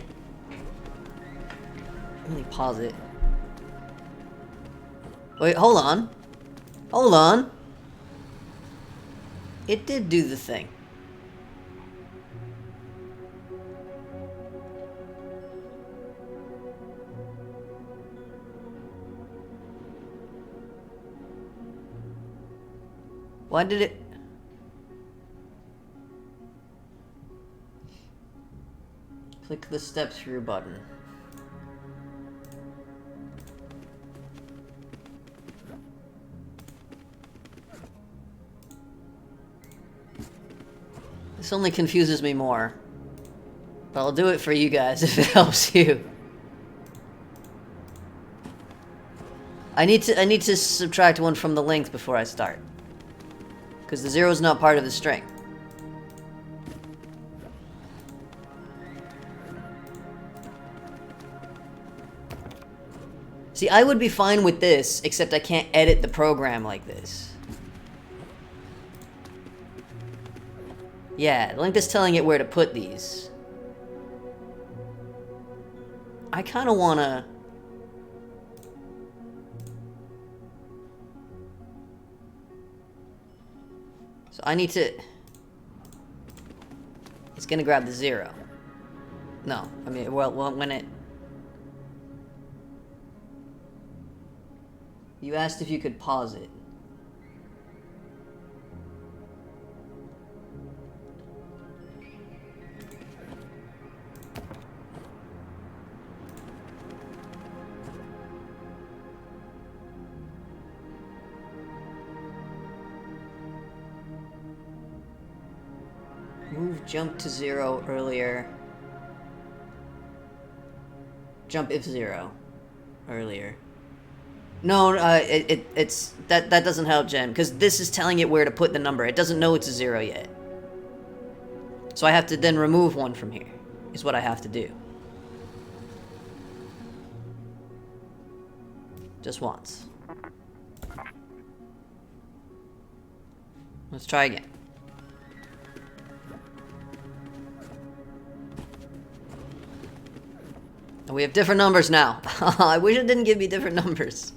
really pause it. Wait, hold on. Hold on. It did do the thing. Why did it... Click the step through button. This only confuses me more. But I'll do it for you guys if it helps you. I need to subtract 1 from the length before I start. Because the 0 is not part of the string. See, I would be fine with this, except I can't edit the program like this. Yeah, Link is telling it where to put these. I kind of want to... So I need to... It's going to grab the 0. No, I mean, well, when it... You asked if you could pause it. Move jump to 0 earlier. Jump if 0 earlier. No, it's that doesn't help, Jen, because this is telling it where to put the number. It doesn't know it's a 0 yet. So I have to then remove 1 from here, is what I have to do. Just once. Let's try again. And we have different numbers now. I wish it didn't give me different numbers.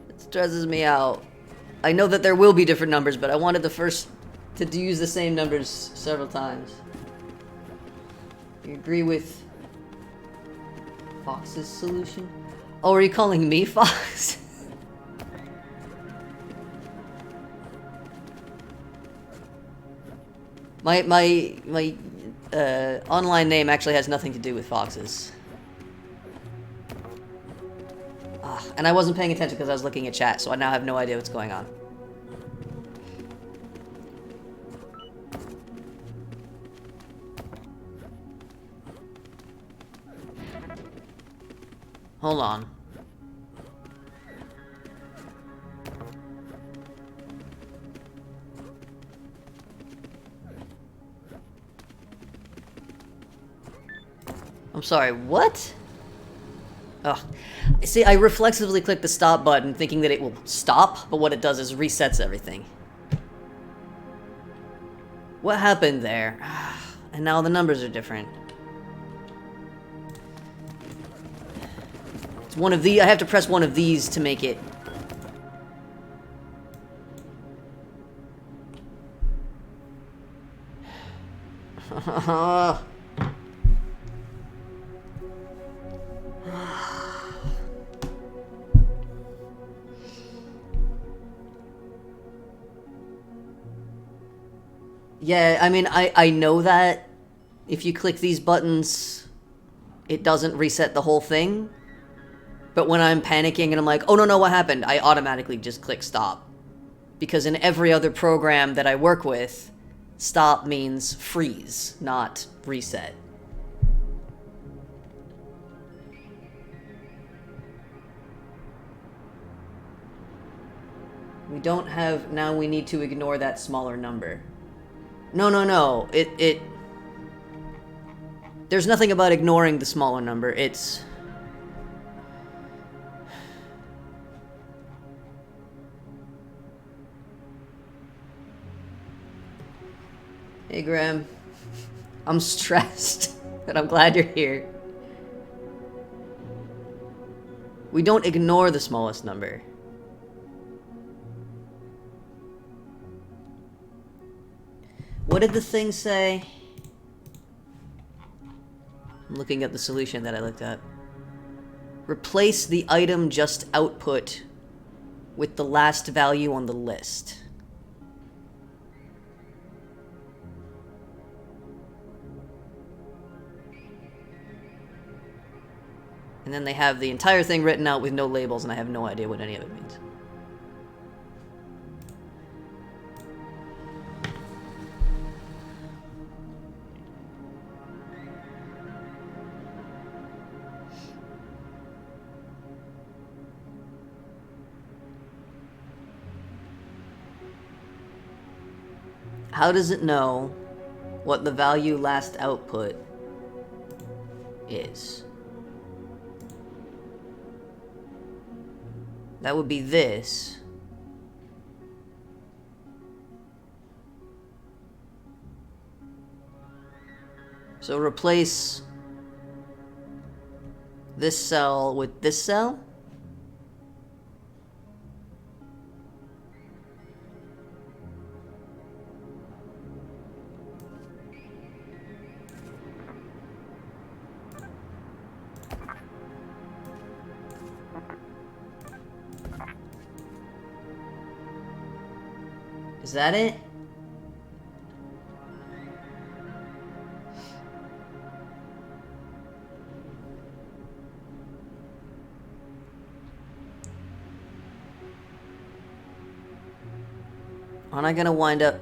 It stresses me out. I know that there will be different numbers, but I wanted the first to use the same numbers several times. You agree with Fox's solution? Oh, are you calling me Fox? My online name actually has nothing to do with Fox's. And I wasn't paying attention because I was looking at chat, so I now have no idea what's going on. Hold on. I'm sorry, what? Ugh. See, I reflexively click the stop button thinking that it will stop, but what it does is resets everything. What happened there? And now the numbers are different. It's one of the. I have to press one of these to make it. Yeah, I mean, I know that if you click these buttons, it doesn't reset the whole thing. But when I'm panicking and I'm like, oh no, what happened? I automatically just click stop. Because in every other program that I work with, stop means freeze, not reset. We don't have... Now we need to ignore that smaller number. No. There's nothing about ignoring the smaller number. It's... Hey, Graham. I'm stressed, but I'm glad you're here. We don't ignore the smallest number. What did the thing say? I'm looking at the solution that I looked at. Replace the item just output with the last value on the list. And then they have the entire thing written out with no labels, and I have no idea what any of it means. How does it know what the value last output is? That would be this. So replace this cell with this cell? Is that it? Aren't I gonna wind up...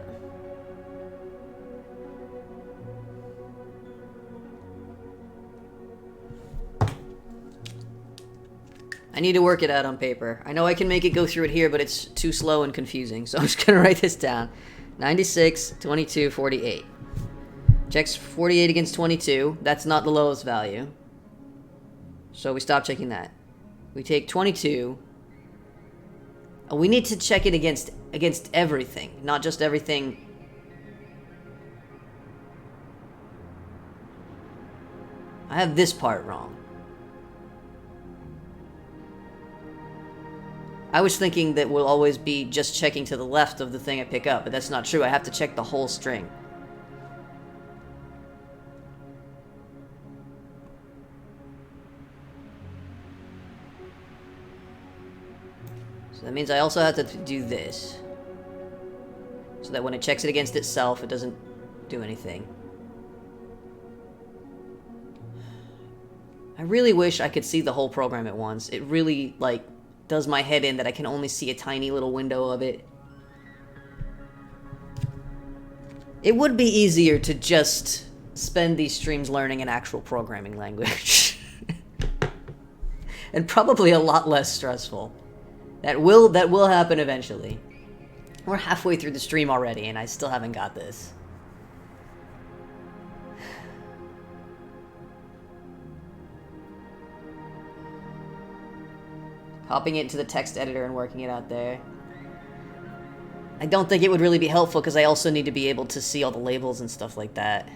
I need to work it out on paper. I know I can make it go through it here, but it's too slow and confusing. So I'm just going to write this down. 96, 22, 48. Checks 48 against 22. That's not the lowest value. So we stop checking that. We take 22. And we need to check it against everything, not just everything. I have this part wrong. I was thinking that we'll always be just checking to the left of the thing I pick up, but that's not true. I have to check the whole string. So that means I also have to do this. So that when it checks it against itself, it doesn't do anything. I really wish I could see the whole program at once. It really, like, does my head in that I can only see a tiny little window of it. It would be easier to just spend these streams learning an actual programming language. And probably a lot less stressful. That will happen eventually. We're halfway through the stream already and I still haven't got this. Copying it into the text editor and working it out there. I don't think it would really be helpful because I also need to be able to see all the labels and stuff like that.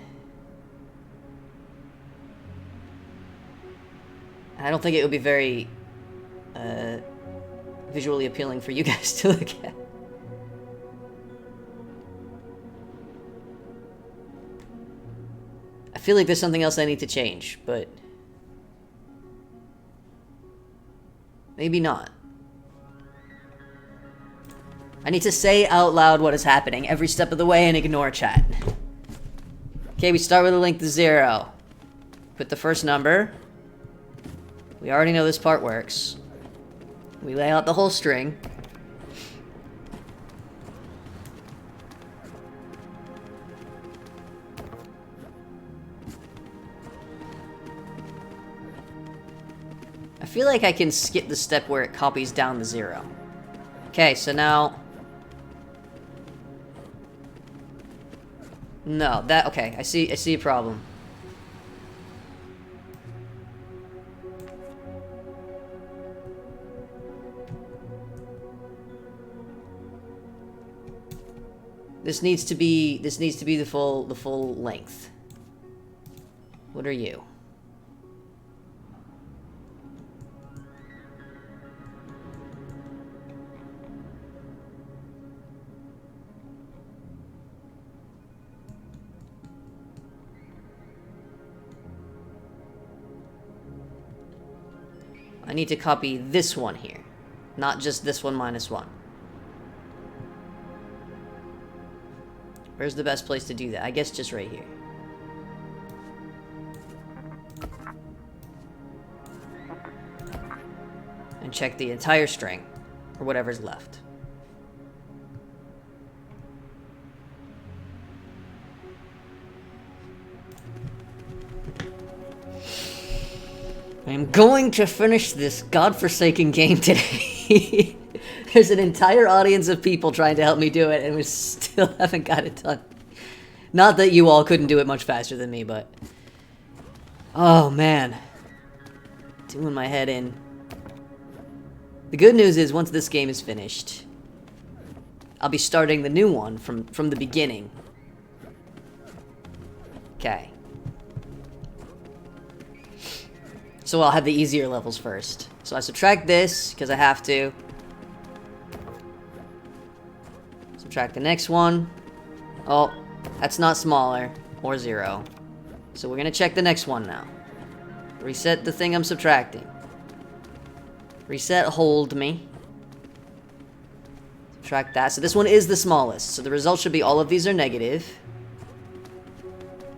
I don't think it would be very visually appealing for you guys to look at. I feel like there's something else I need to change, but maybe not. I need to say out loud what is happening every step of the way and ignore chat. Okay, we start with a length of 0. Put the first number. We already know this part works. We lay out the whole string. I feel like I can skip the step where it copies down the 0. Okay, so now... No, that... Okay, I see a problem. This needs to be the full length. What are you? I need to copy this one here, not just this one minus 1. Where's the best place to do that? I guess just right here. And check the entire string, or whatever's left. I'm going to finish this godforsaken game today. There's an entire audience of people trying to help me do it, and we still haven't got it done. Not that you all couldn't do it much faster than me, but... Oh, man. Doing my head in. The good news is, once this game is finished, I'll be starting the new one from the beginning. Okay. So I'll have the easier levels first. So I subtract this, because I have to. Subtract the next one. Oh, that's not smaller. Or 0. So we're going to check the next one now. Reset the thing I'm subtracting. Reset hold me. Subtract that. So this one is the smallest. So the result should be all of these are negative.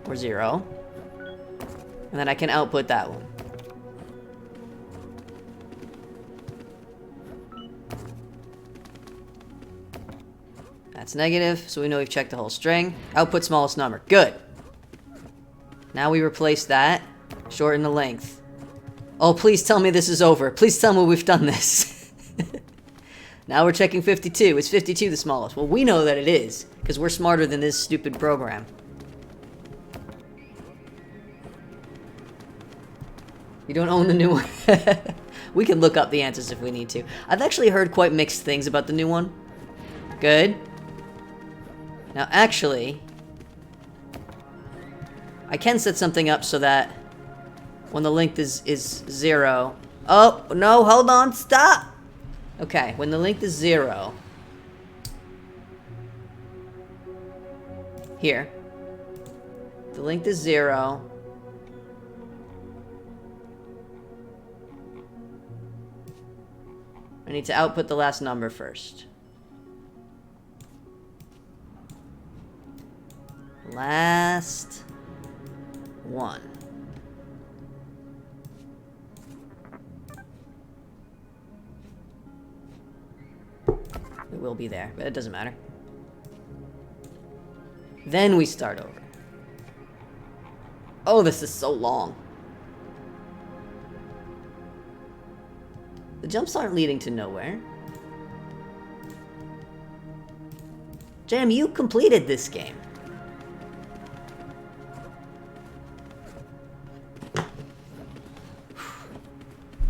Or 0. And then I can output that one. That's negative, so we know we've checked the whole string. Output smallest number. Good. Now we replace that. Shorten the length. Oh, please tell me this is over. Please tell me we've done this. Now we're checking 52. Is 52 the smallest? Well, we know that it is, because we're smarter than this stupid program. You don't own the new one. We can look up the answers if we need to. I've actually heard quite mixed things about the new one. Good. Now, actually, I can set something up so that when the length is 0... Oh, no, hold on, stop! Okay, when the length is 0... Here. The length is 0... I need to output the last number first. Last one. It will be there, but it doesn't matter. Then we start over. Oh, this is so long. The jumps aren't leading to nowhere. Jam, you completed this game.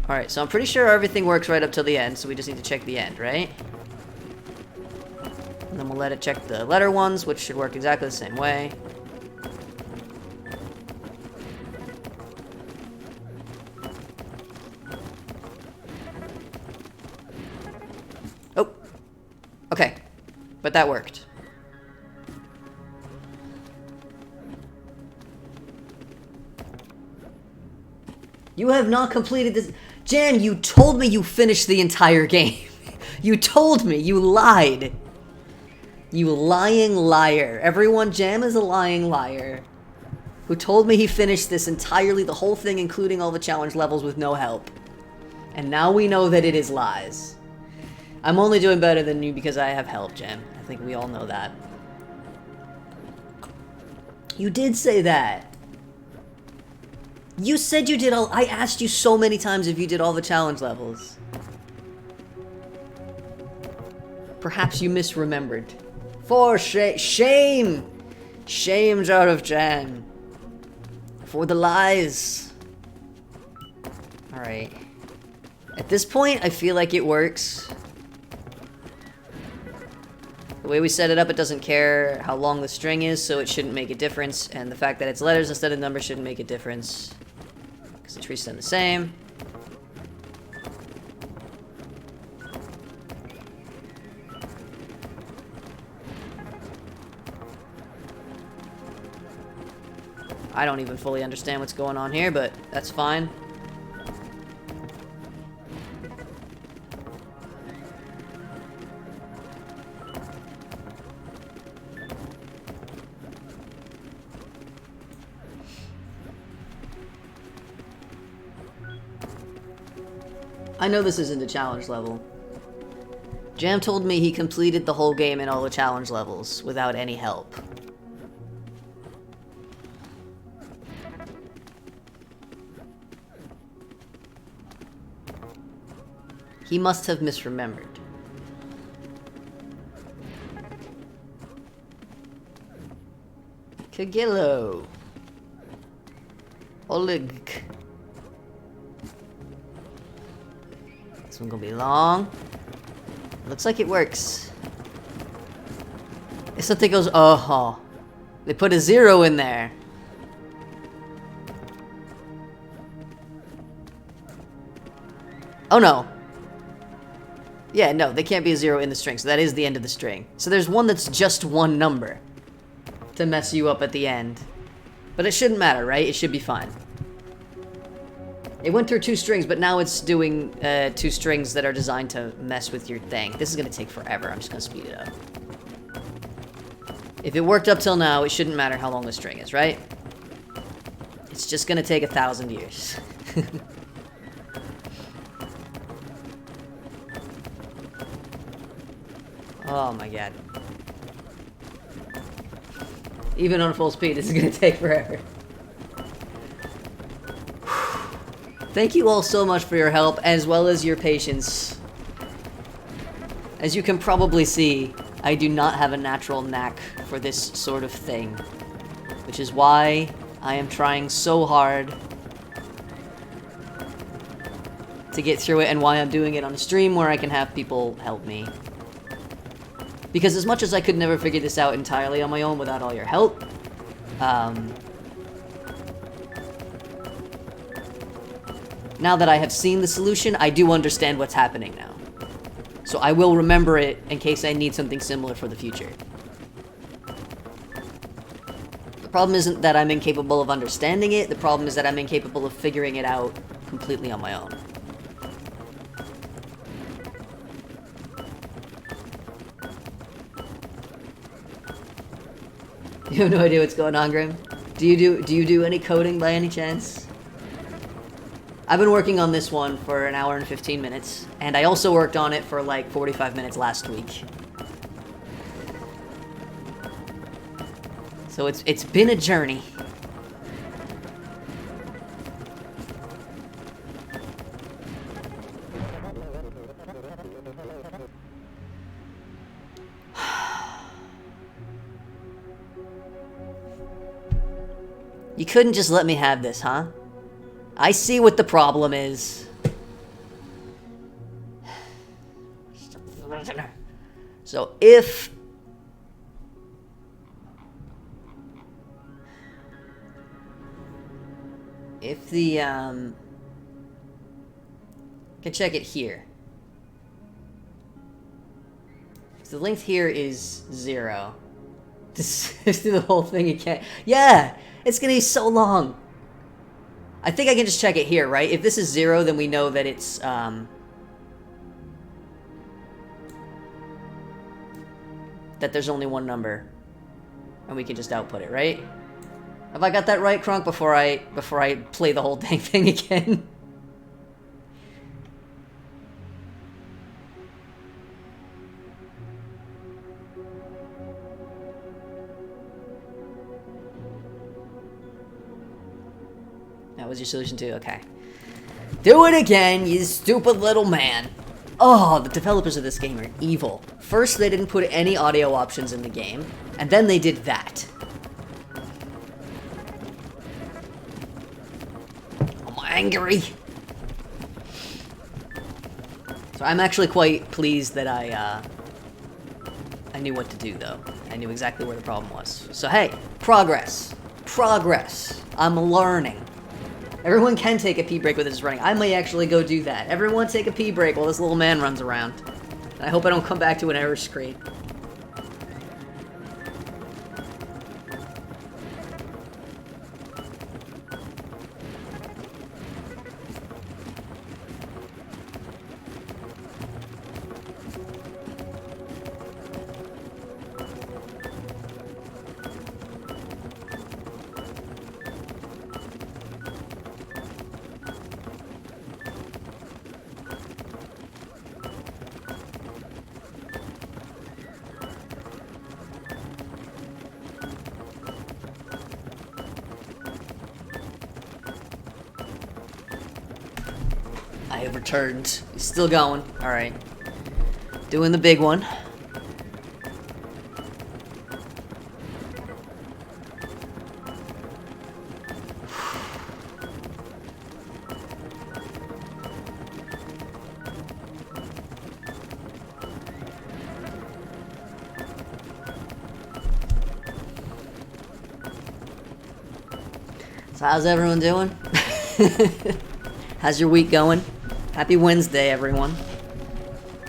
Alright, so I'm pretty sure everything works right up till the end, so we just need to check the end, right? And then we'll let it check the letter ones, which should work exactly the same way. Oh! Okay. But that worked. You have not completed this. Jan, you told me you finished the entire game. You told me. You lied. You lying liar. Everyone, Jam is a lying liar. Who told me he finished this entirely, the whole thing, including all the challenge levels with no help. And now we know that it is lies. I'm only doing better than you because I have help, Jam. I think we all know that. You did say that. You said you did all- I asked you so many times if you did all the challenge levels. Perhaps you misremembered. For shame! Shame's out of Jan. For the lies. Alright. At this point, I feel like it works. The way we set it up, it doesn't care how long the string is, so it shouldn't make a difference. And the fact that it's letters instead of numbers shouldn't make a difference. Because the trees sound the same. I don't even fully understand what's going on here, but that's fine. I know this isn't a challenge level. Jam told me he completed the whole game in all the challenge levels without any help. He must have misremembered. Kagillo. Oleg. This one's gonna be long. Looks like it works. If something goes, oh, they put a 0 in there. Oh no. Yeah, no, they can't be a 0 in the string, so that is the end of the string. So there's one that's just one number to mess you up at the end. But it shouldn't matter, right? It should be fine. It went through 2 strings, but now it's doing 2 strings that are designed to mess with your thing. This is going to take forever. I'm just going to speed it up. If it worked up till now, it shouldn't matter how long the string is, right? It's just going to take 1,000 years. Oh my god. Even on full speed, this is going to take forever. Thank you all so much for your help, as well as your patience. As you can probably see, I do not have a natural knack for this sort of thing. Which is why I am trying so hard to get through it, and why I'm doing it on a stream where I can have people help me. Because as much as I could never figure this out entirely on my own without all your help, now that I have seen the solution, I do understand what's happening now. So I will remember it in case I need something similar for the future. The problem isn't that I'm incapable of understanding it, the problem is that I'm incapable of figuring it out completely on my own. You have no idea what's going on, Grim? Do you do any coding by any chance? I've been working on this one for an hour and 15 minutes, and I also worked on it for like 45 minutes last week. So it's been a journey. You couldn't just let me have this, huh? I see what the problem is. So if the can check it here. So the length here is 0. Just do the whole thing again. Yeah, it's gonna be so long. I think I can just check it here, right? If this is 0, then we know that it's that there's only one number, and we can just output it, right? Have I got that right, Krunk? Before I play the whole dang thing again. That was your solution too? Okay. Do it again, you stupid little man. Oh, the developers of this game are evil. First, they didn't put any audio options in the game, and then they did that. I'm angry. So I'm actually quite pleased that I knew what to do, though. I knew exactly where the problem was. So hey, progress. Progress. I'm learning. Everyone can take a pee break with this running. I may actually go do that. Everyone take a pee break while this little man runs around. And I hope I don't come back to an error screen. I have returned. He's still going. Alright. Doing the big one. So how's everyone doing? How's your week going? Happy Wednesday, everyone.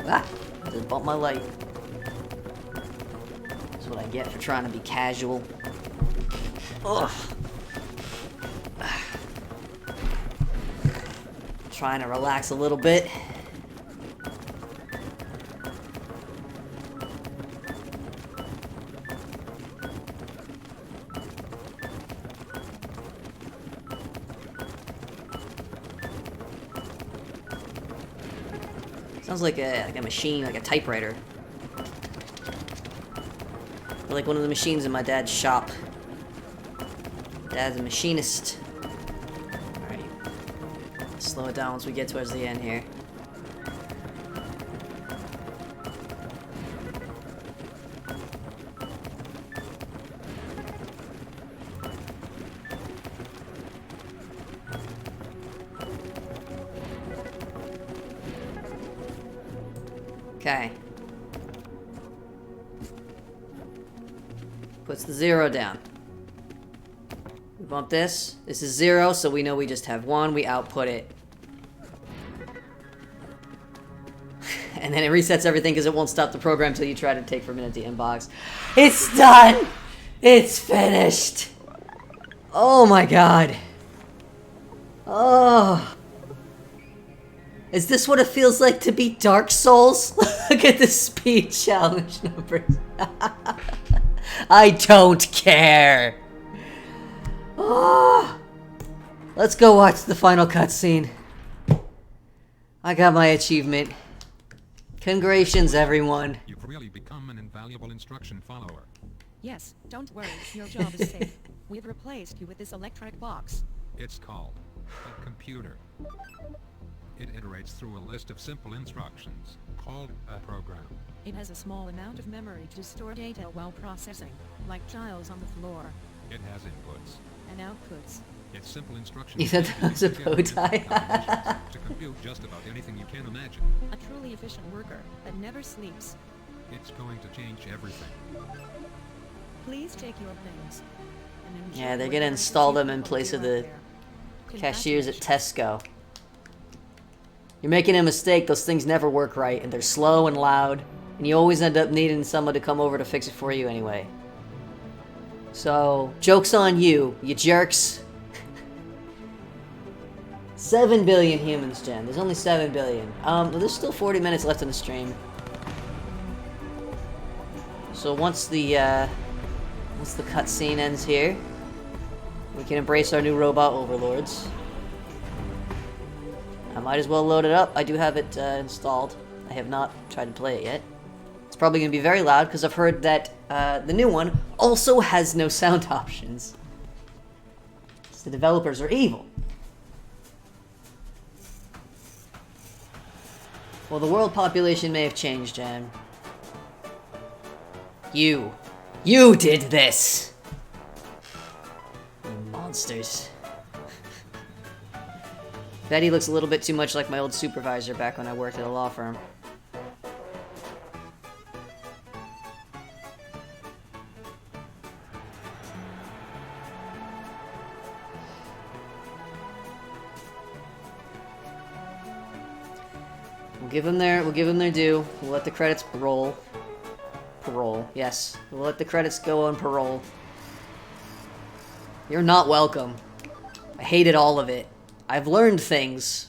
Ah, just bumped my light. That's what I get for trying to be casual. Ugh. Trying to relax a little bit. Sounds like a machine, like a typewriter. Or like one of the machines in my dad's shop. Dad's a machinist. Alright. Slow it down once we get towards the end here. Okay. Puts the 0 down. We bump this. This is 0, so we know we just have 1. We output it. And then it resets everything because it won't stop the program until you try to take for a minute to inbox. It's done! It's finished! Oh my god. Oh. Is this what it feels like to beat Dark Souls? Look at the speed challenge numbers. I don't care. Oh. Let's go watch the final cutscene. I got my achievement. Congratulations, everyone. You've really become an invaluable instruction follower. Yes, don't worry, your job is safe. We've replaced you with this electric box. It's called a computer. It iterates through a list of simple instructions, called a program. It has a small amount of memory to store data while processing, like tiles on the floor, It has inputs. and outputs. Its simple instructions Even though it's a bow tie. to compute just about anything you can imagine. A truly efficient worker that never sleeps. It's going to change everything. Please take your things. and enjoy Yeah, they're what gonna life install has them to in offer place you of out the there. cashiers at Congratulations. Tesco. You're making a mistake. Those things never work right, and they're slow and loud, and you always end up needing someone to come over to fix it for you anyway. So, joke's on you, you jerks. 7 billion humans, Jen. There's only 7 billion. Well, there's still 40 minutes left in the stream. So once the cutscene ends here, we can embrace our new robot overlords. I might as well load it up. I do have it installed. I have not tried to play it yet. It's probably going to be very loud because I've heard that the new one also has no sound options. So the developers are evil. Well, the world population may have changed, Jan. You did this! You monsters. Betty looks a little bit too much like my old supervisor back when I worked at a law firm. We'll give them their due. We'll let the credits roll. Parole, yes. We'll let the credits go on parole. You're not welcome. I hated all of it. I've learned things,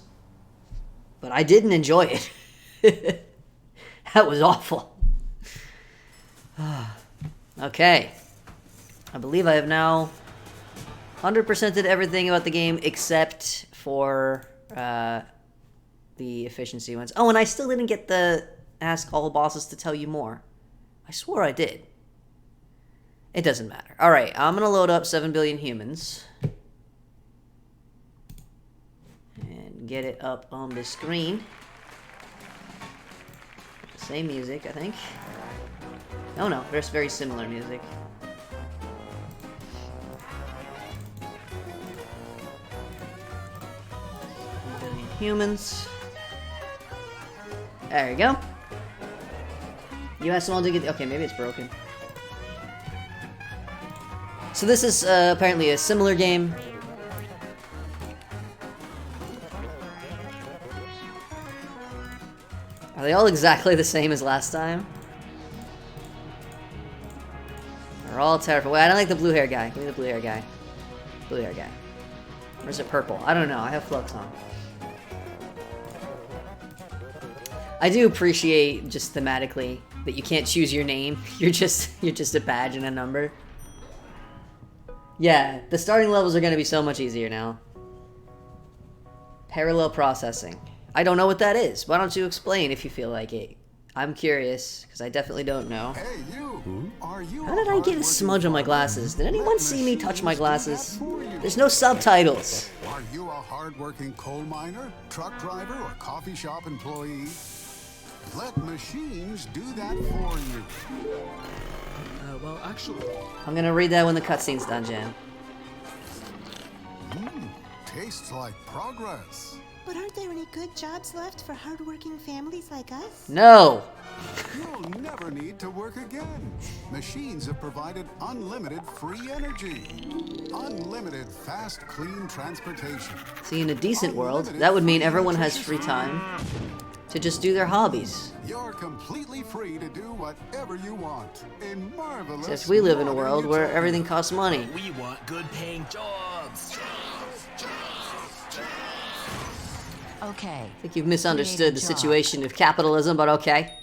but I didn't enjoy it. That was awful. Okay. I believe I have now 100%ed everything about the game except for the efficiency ones. Oh, and I still didn't get the ask all bosses to tell you more. I swore I did. It doesn't matter. Alright, I'm gonna load up 7 billion humans. And get it up on the screen. Same music, I think. Oh no, there's very similar music. Billion humans. There you go. You asked someone to get... Okay, maybe it's broken. So this is apparently a similar game. Are they all exactly the same as last time? They're all terrible. Wait, I don't like the blue hair guy. Give me the blue hair guy. Blue hair guy. Or is it purple? I don't know. I have Flux on. I do appreciate just thematically that you can't choose your name. You're just a badge and a number. Yeah, the starting levels are going to be so much easier now. Parallel processing. I don't know what that is. Why don't you explain if you feel like it? I'm curious, because I definitely don't know. Hey, you! Are you How did I get a smudge on my glasses? Did anyone see me touch my glasses? There's no subtitles. Are you a hard-working coal miner, truck driver, or coffee shop employee? Let machines do that for you. Well, actually, I'm gonna read that when the cutscene's done, Jan. Tastes like progress. But aren't there any good jobs left for hardworking families like us? No! You'll never need to work again. Machines have provided unlimited free energy. Unlimited fast, clean transportation. See, in a decent world, that would mean everyone has free time to just do their hobbies. You're completely free to do whatever you want. A marvelous Except we live in a modern world where utopia. everything costs money. we want good-paying jobs. Okay. I think you've misunderstood the situation of capitalism, but okay.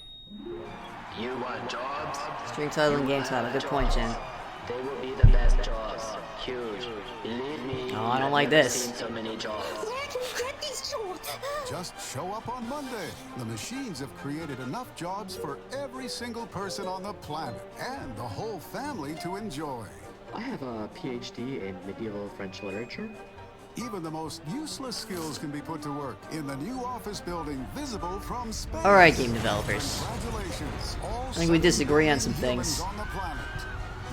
You want jobs? String title and game title. Good point, Jen. They will be the best jobs. Huge. Believe me. Oh, I don't I've like never this. seen so many jobs. Where can we get these jobs? Just show up on Monday. The machines have created enough jobs for every single person on the planet and the whole family to enjoy. I have a PhD in medieval French literature. Even the most useless skills can be put to work in the new office building visible from space. Alright, game developers. Congratulations, all I think we disagree on some 7 billion things. humans on the planet.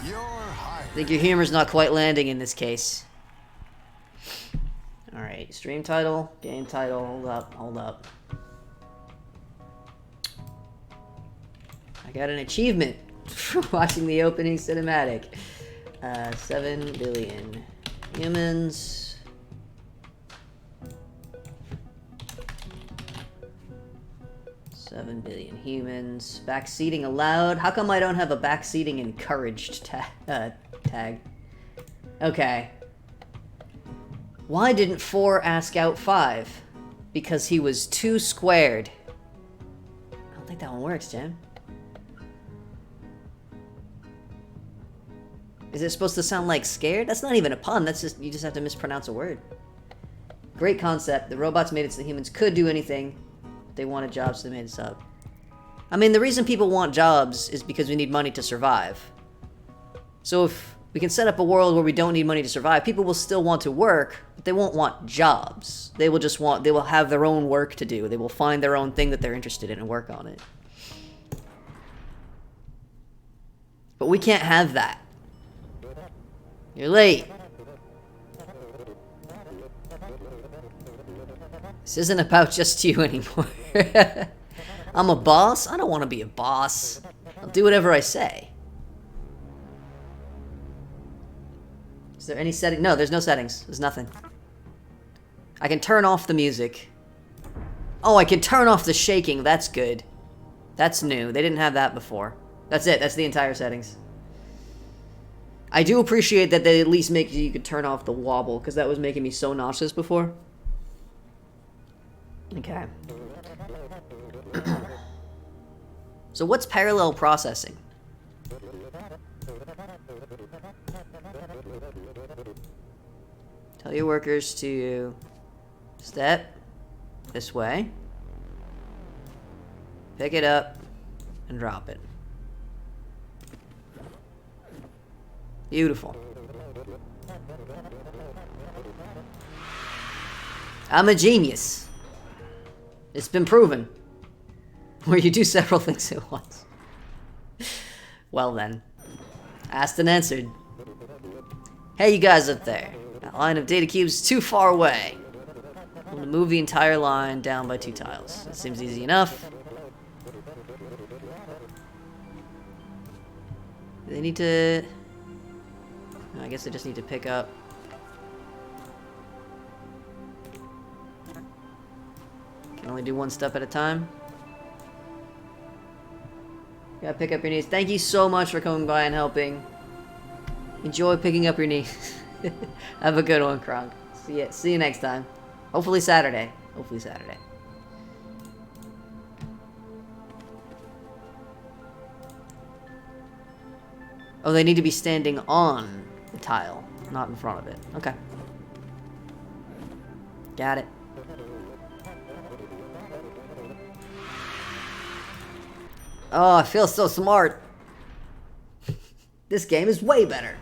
You're hired. I think your humor's not quite landing in this case. Alright, stream title, game title, hold up. I got an achievement for watching the opening cinematic. 7 billion humans. Backseating allowed. How come I don't have a backseating encouraged tag? Okay. Why didn't 4 ask out 5? Because he was too squared. I don't think that one works, Jim. Is it supposed to sound like scared? That's not even a pun. That's just, you just have to mispronounce a word. Great concept. The robots made it so the humans could do anything. They wanted jobs, so they made this up. I mean, the reason people want jobs is because we need money to survive. So if we can set up a world where we don't need money to survive, people will still want to work, but they won't want jobs. They will have their own work to do. They will find their own thing that they're interested in and work on it. But we can't have that. You're late. This isn't about just you anymore. I'm a boss? I don't want to be a boss. I'll do whatever I say. Is there any setting? No, there's no settings. There's nothing. I can turn off the music. Oh, I can turn off the shaking. That's good. That's new. They didn't have that before. That's it. That's the entire settings. I do appreciate that they at least make you could turn off the wobble, because that was making me so nauseous before. Okay. So what's parallel processing? Tell your workers to step this way, pick it up, and drop it. Beautiful. I'm a genius. It's been proven. Where you do several things at once. Well then. Asked and answered. Hey, you guys up there. That line of data cubes is too far away. I'm going to move the entire line down by 2 tiles. That seems easy enough. They need to... I guess they just need to pick up. Can only do one step at a time. Gotta pick up your knees. Thank you so much for coming by and helping. Enjoy picking up your knees. Have a good one, Kronk. See you next time. Hopefully Saturday. Hopefully Saturday. Oh, they need to be standing on the tile, not in front of it. Okay. Got it. Oh, I feel so smart. This game is way better.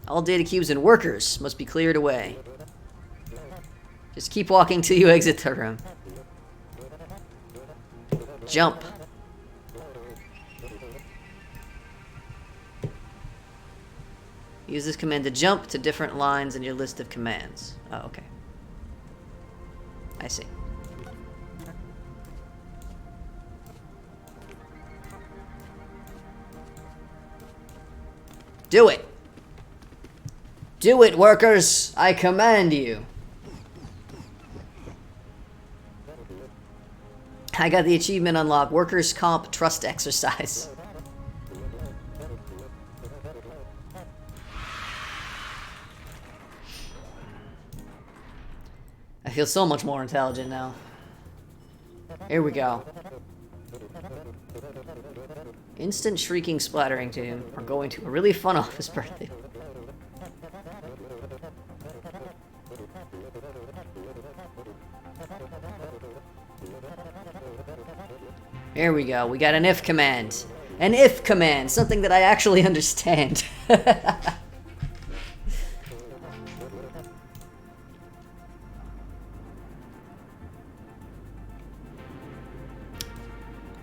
All data cubes and workers must be cleared away. Just keep walking till you exit the room. Jump. Use this command to jump to different lines in your list of commands. Oh, okay. I see. Do it! Do it, workers! I command you! I got the achievement unlocked. Workers' comp trust exercise. I feel so much more intelligent now. Here we go. Instant shrieking splattering to him. We're going to a really fun office birthday. Here we go. We got an if command. An if command. Something that I actually understand.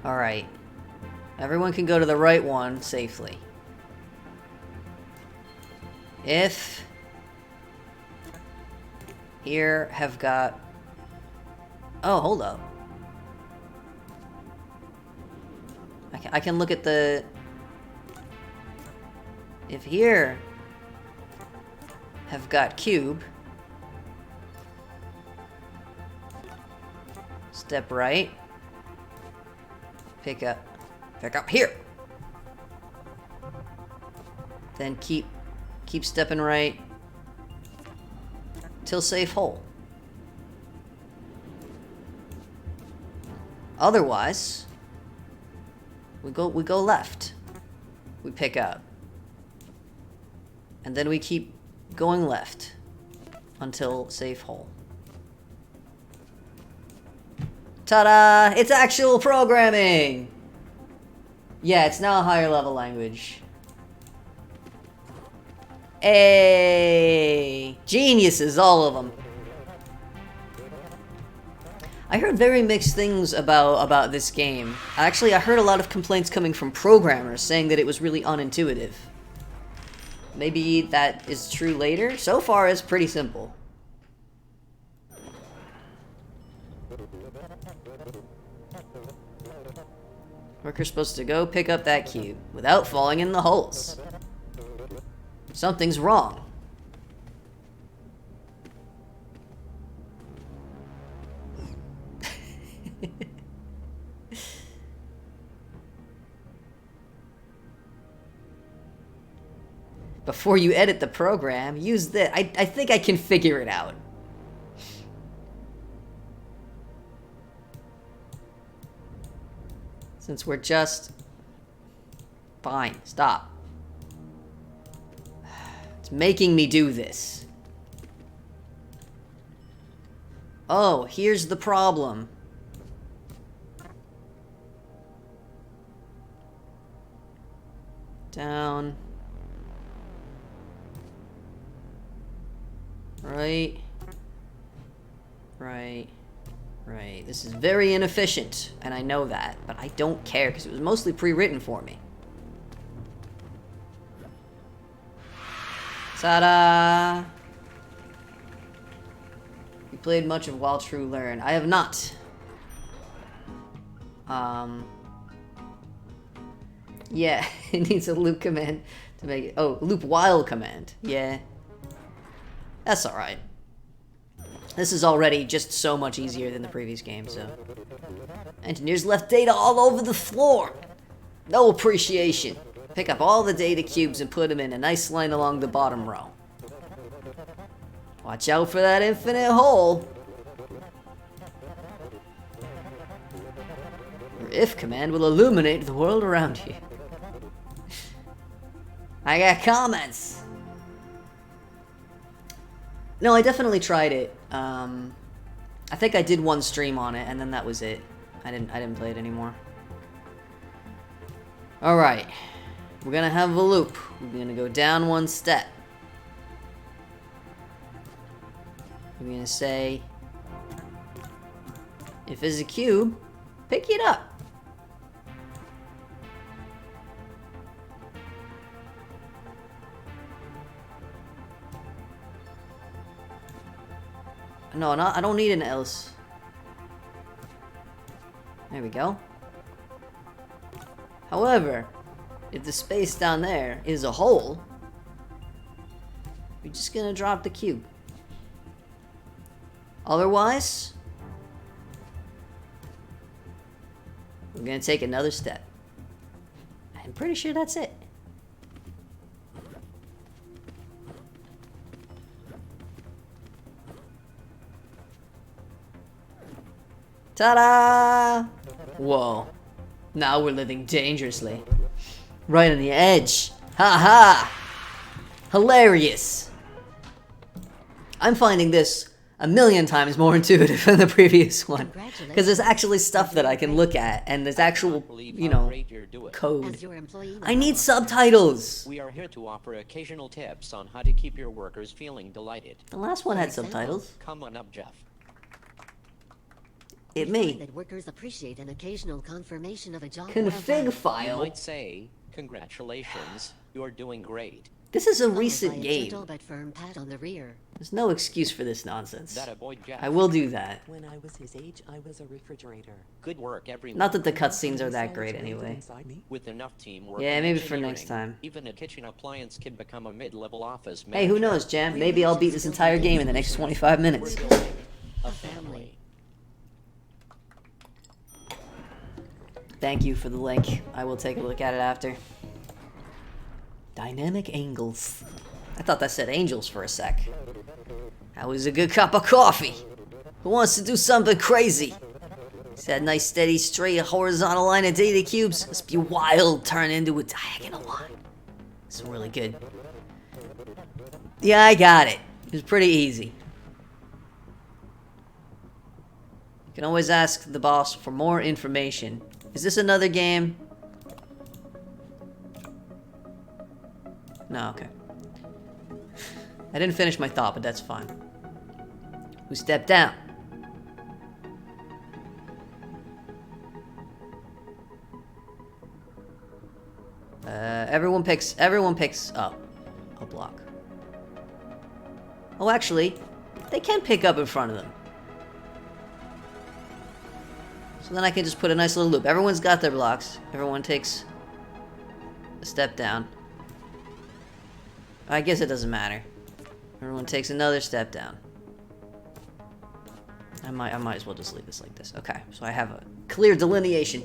Alright. Everyone can go to the right one safely. if here have got... Oh, hold up. I can look at the... If here have got cube, step right, pick up here, then keep stepping right till safe hole. Otherwise, we go left. We pick up. And then we keep going left until safe hole. Ta-da! It's actual programming! Yeah, it's now a higher level language. Hey! Geniuses, all of them. I heard very mixed things about this game. Actually, I heard a lot of complaints coming from programmers saying that it was really unintuitive. Maybe that is true later. So far, it's pretty simple. Worker's supposed to go pick up that cube without falling in the holes. Something's wrong. Before you edit the program, use this. I think I can figure it out. Since we're just... Fine, stop. It's making me do this. Oh, here's the problem. Down. Right. Right. Right. This is very inefficient, and I know that, but I don't care because it was mostly pre-written for me. Ta-da! You played much of While True Learn. I have not. Yeah, it needs a loop command to make it. Oh, loop while command. Yeah. That's alright. This is already just so much easier than the previous game, so... Engineers left data all over the floor! No appreciation. Pick up all the data cubes and put them in a nice line along the bottom row. Watch out for that infinite hole! Your if command will illuminate the world around you. I got comments! No, I definitely tried it. I think I did one stream on it, and then that was it. I didn't play it anymore. Alright. We're gonna have a loop. We're gonna go down one step. We're gonna say, if it's a cube, pick it up. No, I don't need an else. There we go. However, if the space down there is a hole, we're just gonna drop the cube. Otherwise, we're gonna take another step. I'm pretty sure that's it. Ta-da! Whoa. Now we're living dangerously. Right on the edge. Ha-ha! Hilarious! I'm finding this a million times more intuitive than the previous one. Because there's actually stuff that I can look at, and there's actual, you know, code. I need subtitles! We are here to offer occasional tips on how to keep your workers feeling delighted. The last one had subtitles. Come on up, Jeff. It me. That workers appreciate an occasional confirmation of a job. Config file. You might say, congratulations, you're doing great. This is a followed by recent a game. gentle but firm pat on the rear. There's no excuse for this nonsense. That a boy Jeff. I will do that. When I was his age, I was a refrigerator. Good work, everyone. Not that the cutscenes are that great anyway. With enough teamwork. Yeah, and maybe for engineering, next time. Even a kitchen appliance can become a mid-level office. Hey, who manager. knows, Jam? Maybe I'll beat this entire game in the next 25 minutes. We're building a family. Thank you for the link. I will take a look at it after. Dynamic angles. I thought that said angels for a sec. That was a good cup of coffee. Who wants to do something crazy? It's that nice, steady, straight, horizontal line of data cubes. Let's be wild, turn into a diagonal line. It's really good. Yeah, I got it. It was pretty easy. You can always ask the boss for more information. Is this another game? No, okay. I didn't finish my thought, but that's fine. Who stepped down? Everyone picks up a block. Oh, actually, they can pick up in front of them. So then I can just put a nice little loop. Everyone's got their blocks. Everyone takes a step down. I guess it doesn't matter. Everyone takes another step down. I might as well just leave this like this. Okay, so I have a clear delineation.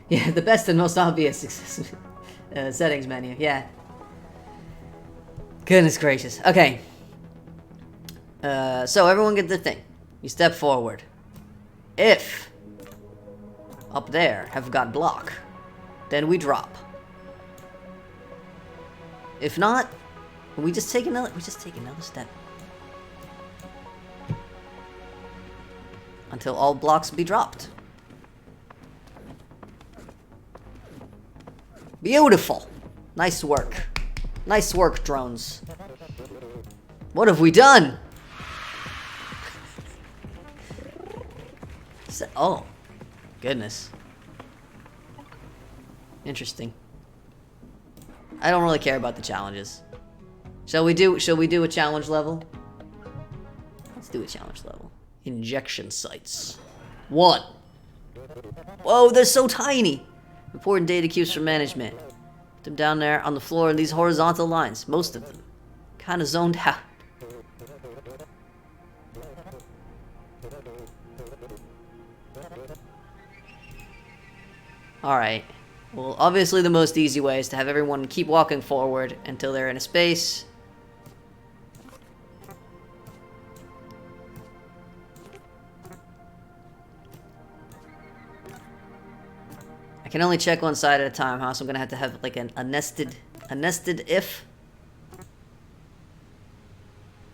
Yeah, the best and most obvious settings menu. Yeah. Goodness gracious. Okay. So everyone get their thing. You step forward. If up there have got block, then we drop. If not, we just take another step until all blocks be dropped. Beautiful. Nice work. Nice work, drones. What have we done? Oh, goodness. Interesting. I don't really care about the challenges. Shall we do a challenge level? Let's do a challenge level. Injection sites. 1. Whoa, they're so tiny. Important data cubes for management. Put them down there on the floor in these horizontal lines. Most of them. Kind of zoned out. Alright. Well, obviously the most easy way is to have everyone keep walking forward until they're in a space. I can only check one side at a time, huh? So I'm gonna have like a nested if.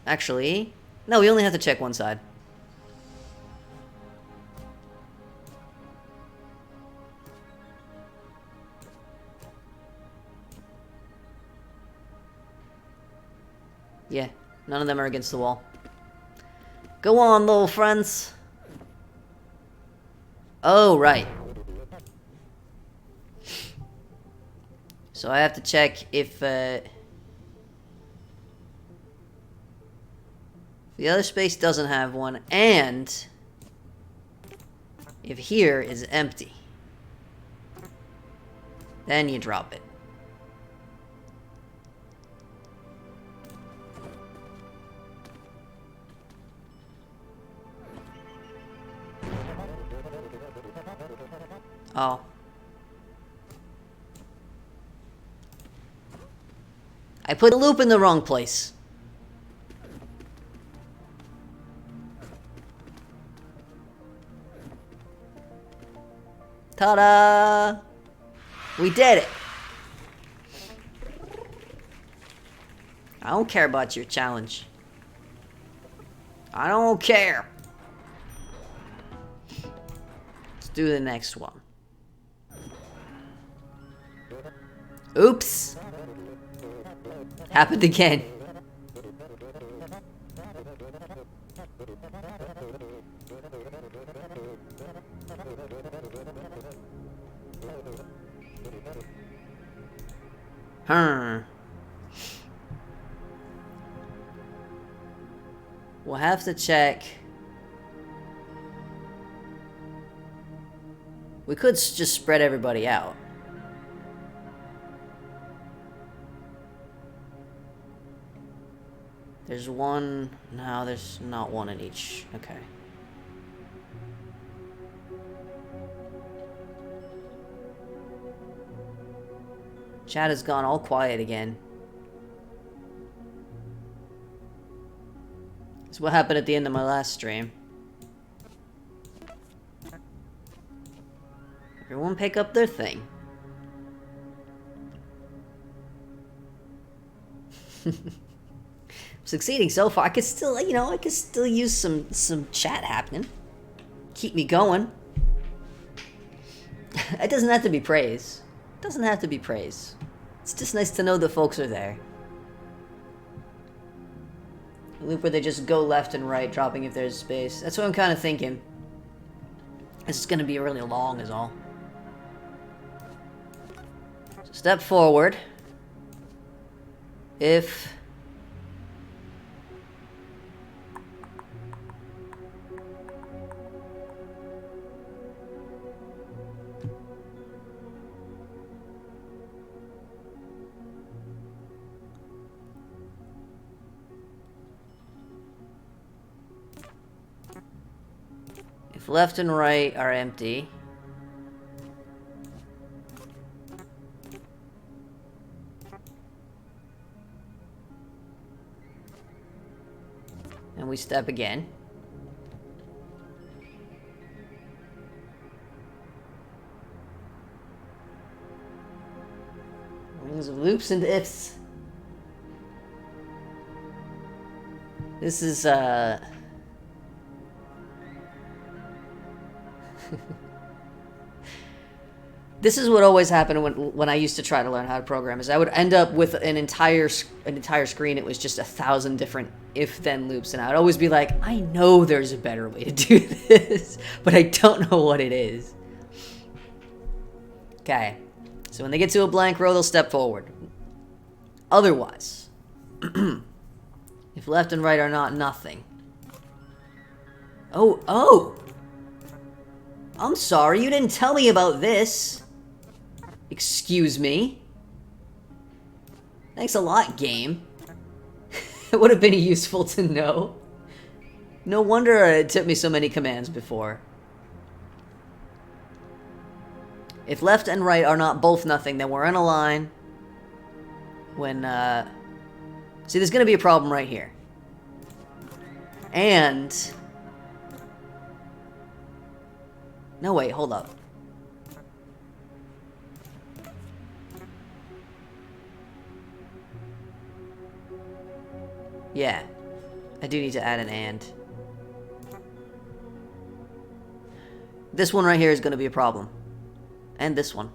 Actually, no, we only have to check one side. Yeah, none of them are against the wall. Go on, little friends. Oh, right. So I have to check if the other space doesn't have one, and if here is empty. Then you drop it. Oh. I put a loop in the wrong place. Ta-da! We did it! I don't care about your challenge. I don't care. Let's do the next one. Oops! Happened again. we'll have to check. We could just spread everybody out. There's one... No, there's not one in each. Okay. Chat has gone all quiet again. That's what happened at the end of my last stream. Everyone pick up their thing. Succeeding so far. I could still, you know, I could still use some chat happening. Keep me going. It doesn't have to be praise. It doesn't have to be praise. It's just nice to know the folks are there. A loop where they just go left and right, dropping if there's space. That's what I'm kind of thinking. This is going to be really long is all. So step forward. If... If left and right are empty, and we step again, rings of loops and ifs. This is this is what always happened when I used to try to learn how to program, is I would end up with an entire screen. It was just 1,000 different if-then loops, and I would always be like, I know there's a better way to do this, but I don't know what it is. Okay, so when they get to a blank row, they'll step forward. Otherwise, if left and right are not nothing. Oh! I'm sorry, you didn't tell me about this. Excuse me. Thanks a lot, game. It would have been useful to know. No wonder it took me so many commands before. If left and right are not both nothing, then we're in a line. When, see, there's gonna be a problem right here. And... No, wait, hold up. Yeah, I do need to add an and. This one right here is going to be a problem. And this one.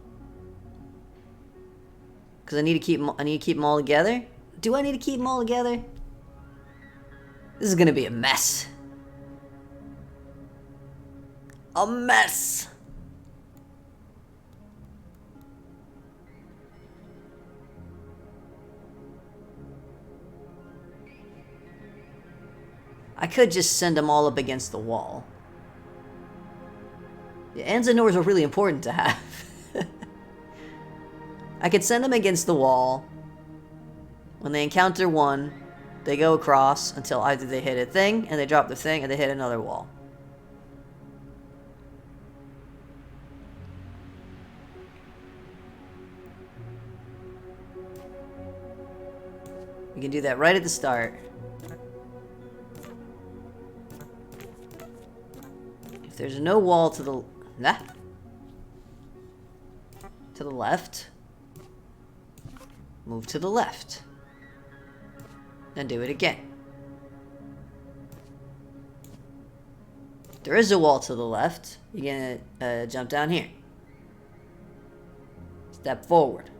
Because I need to keep them all together. Do I need to keep them all together? This is going to be a mess. A mess. I could just send them all up against the wall. The ands and nors are really important to have. I could send them against the wall. When they encounter one, they go across until either they hit a thing, and they drop the thing, and they hit another wall. We can do that right at the start. If there's no wall to the left, move to the left. Then do it again. If there is a wall to the left, you're gonna jump down here. Step forward.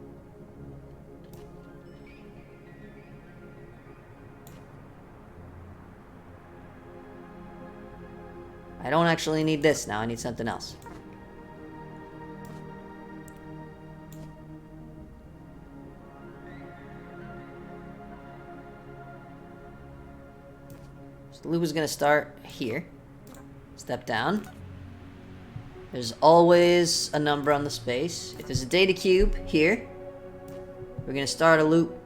I don't actually need this now, I need something else. So the loop is going to start here. Step down. There's always a number on the space. If there's a data cube here, we're going to start a loop.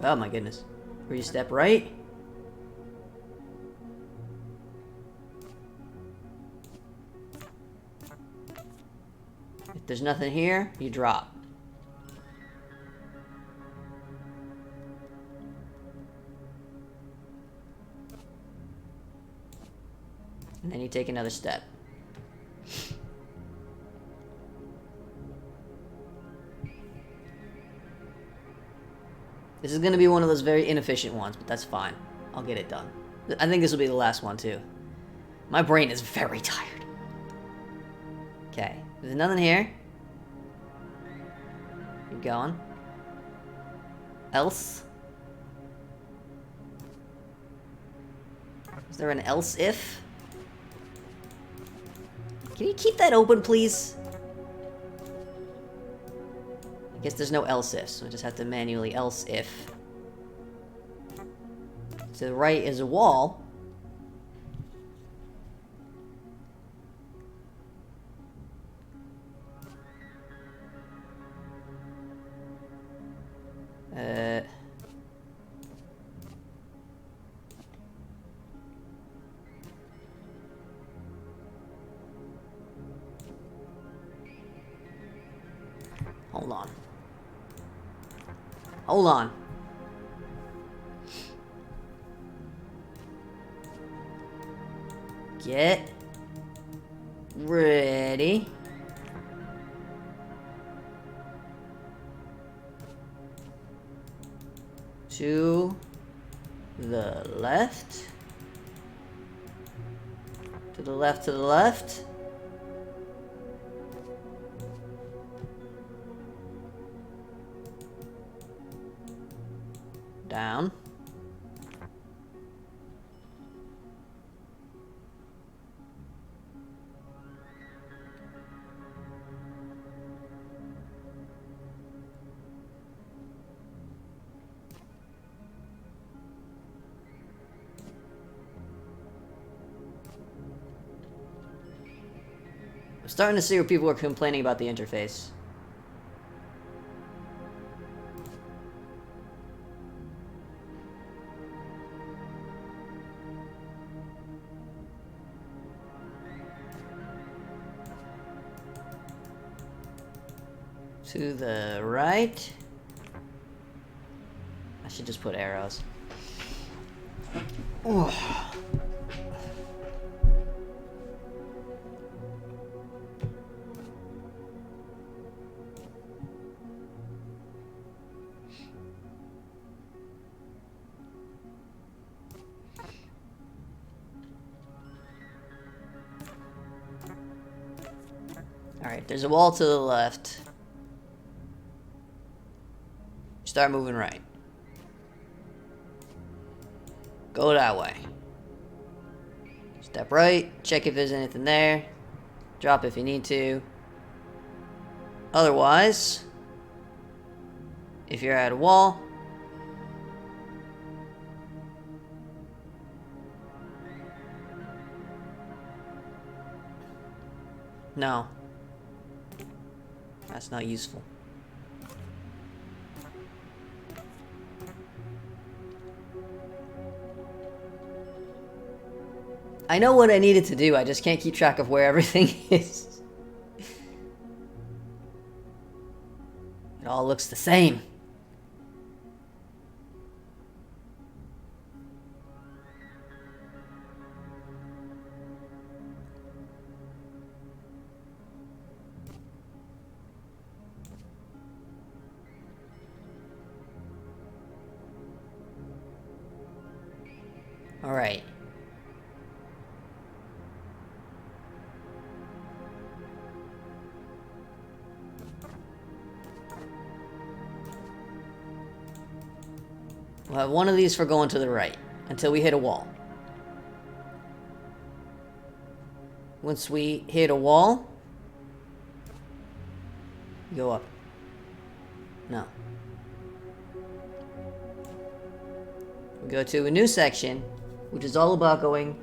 Oh my goodness. Where you step right. If there's nothing here, you drop. And then you take another step. This is going to be one of those very inefficient ones, but that's fine. I'll get it done. I think this will be the last one, too. My brain is very tired. Okay. There's nothing here. Keep going. Else? Is there an else if? Can you keep that open, please? I guess there's no else if, so I just have to manually else if. To the right is a wall. Hold on. Hold on. Get ready. To the left. To the left, to the left. Down. I'm starting to see where people are complaining about the interface. To the right. I should just put arrows. Oh. Alright, there's a wall to the left. Start moving right. Go that way. Step right, check if there's anything there. Drop if you need to. Otherwise, if you're at a wall, no. That's not useful. I know what I needed to do, I just can't keep track of where everything is. It all looks the same. All right. We'll have one of these for going to the right until we hit a wall. Once we hit a wall, go up. No. We go to a new section, which is all about going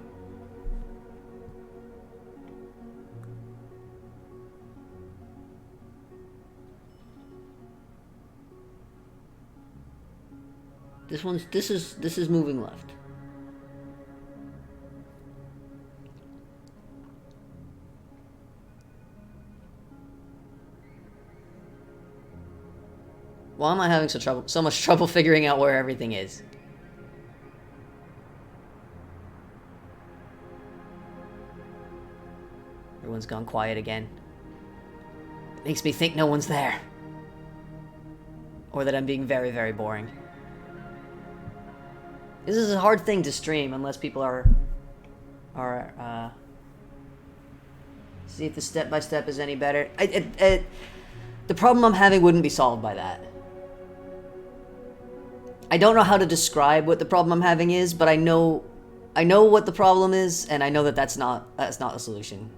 this is moving left. Why am I having so much trouble figuring out where everything is? Everyone's gone quiet again. It makes me think no one's there. Or that I'm being very, very boring. This is a hard thing to stream unless people are see if the step-by-step is any better. The problem I'm having wouldn't be solved by that. I don't know how to describe what the problem I'm having is, but I know what the problem is, and I know that that's not a solution.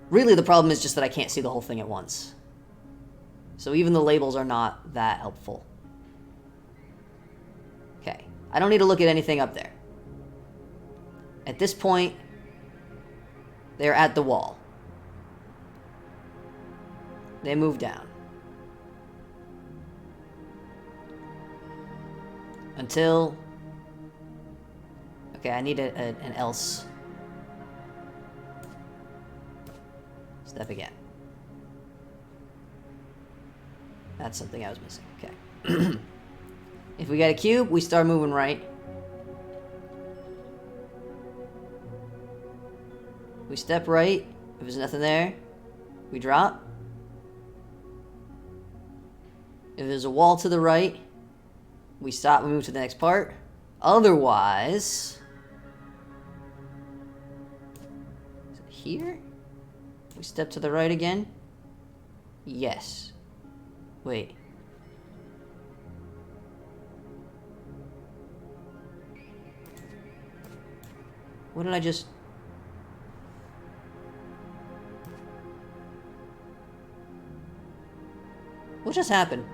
Really, the problem is just that I can't see the whole thing at once. So even the labels are not that helpful. Okay, I don't need to look at anything up there. At this point, they're at the wall. They move down. Until... Okay, I need an else. Step again. That's something I was missing. Okay. If we get a cube, we start moving right. We step right. If there's nothing there, we drop. If there's a wall to the right, we stop, we move to the next part. Otherwise... Is it here? We step to the right again? Yes. Wait. What did I just... What just happened?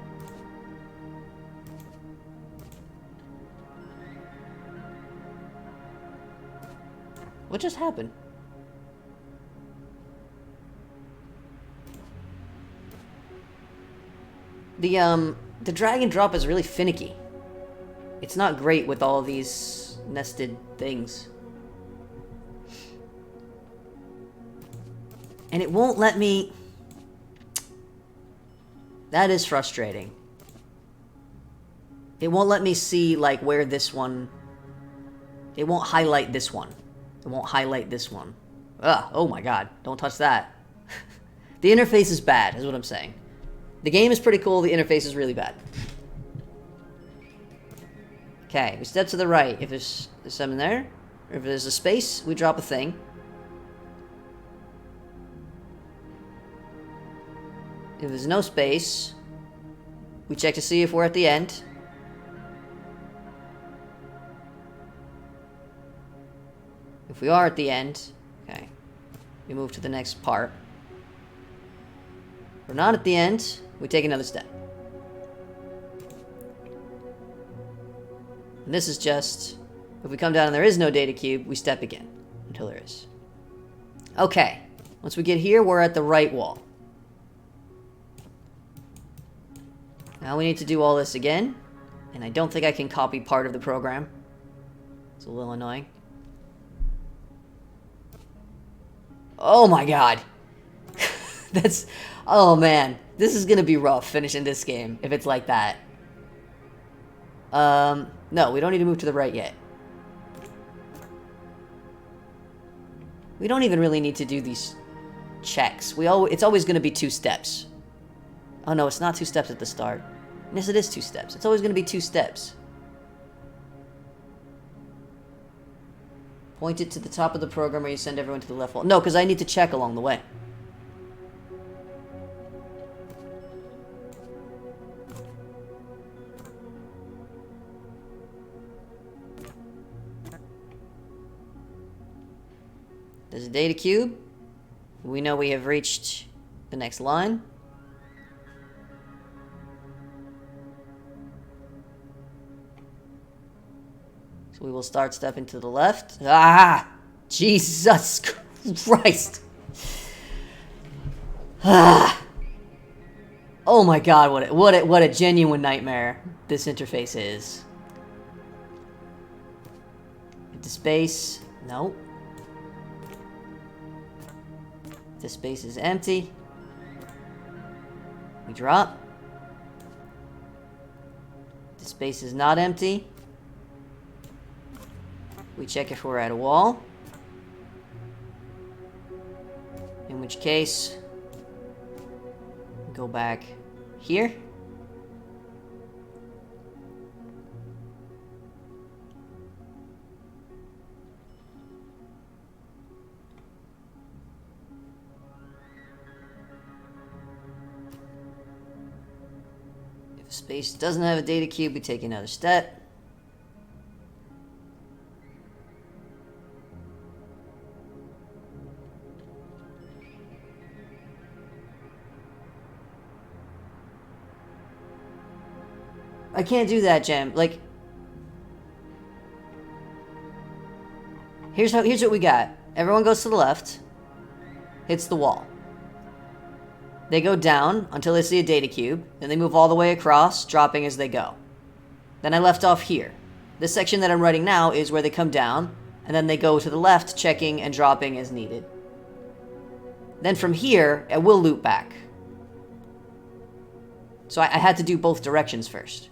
What just happened? The drag and drop is really finicky. It's not great with all these nested things. And it won't let me... That is frustrating. It won't let me see, like, where this one... It won't highlight this one. It won't highlight this one. Ugh, oh my god, don't touch that. The interface is bad, is what I'm saying. The game is pretty cool, the interface is really bad. Okay, we step to the right. If there's something there, or if there's a space, we drop a thing. If there's no space, we check to see if we're at the end. If we are at the end, okay, we move to the next part. If we're not at the end, we take another step. And this is just, if we come down and there is no data cube, we step again until there is. Okay, once we get here, we're at the right wall. Now we need to do all this again, and I don't think I can copy part of the program. It's a little annoying. Oh my god! That's... Oh man, this is gonna be rough finishing this game if it's like that. No, we don't need to move to the right yet. We don't even really need to do these checks. It's always gonna be 2 steps. Oh no, it's not 2 steps at the start. Yes, it is 2 steps. It's always gonna be 2 steps. Point it to the top of the program or you send everyone to the left wall. No, because I need to check along the way. There's a data cube. We know we have reached the next line. So we will start stepping to the left. Ah! Jesus Christ! Ah! Oh my god, what a genuine nightmare this interface is. Into space. No. This space is empty. We drop. The space is not empty. We check if we're at a wall. In which case, go back here. If space doesn't have a data cube, we take another step. I can't do that, Gem. Like, here's what we got. Everyone goes to the left, hits the wall. They go down until they see a data cube, then they move all the way across, dropping as they go. Then I left off here. This section that I'm writing now is where they come down, and then they go to the left, checking and dropping as needed. Then from here, it will loop back. So I had to do both directions first.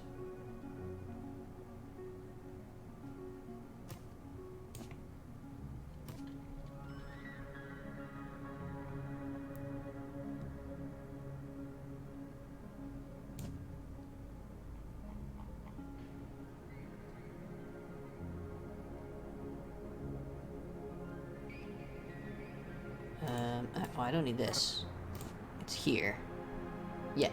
Oh, I don't need this. It's here. Yeah.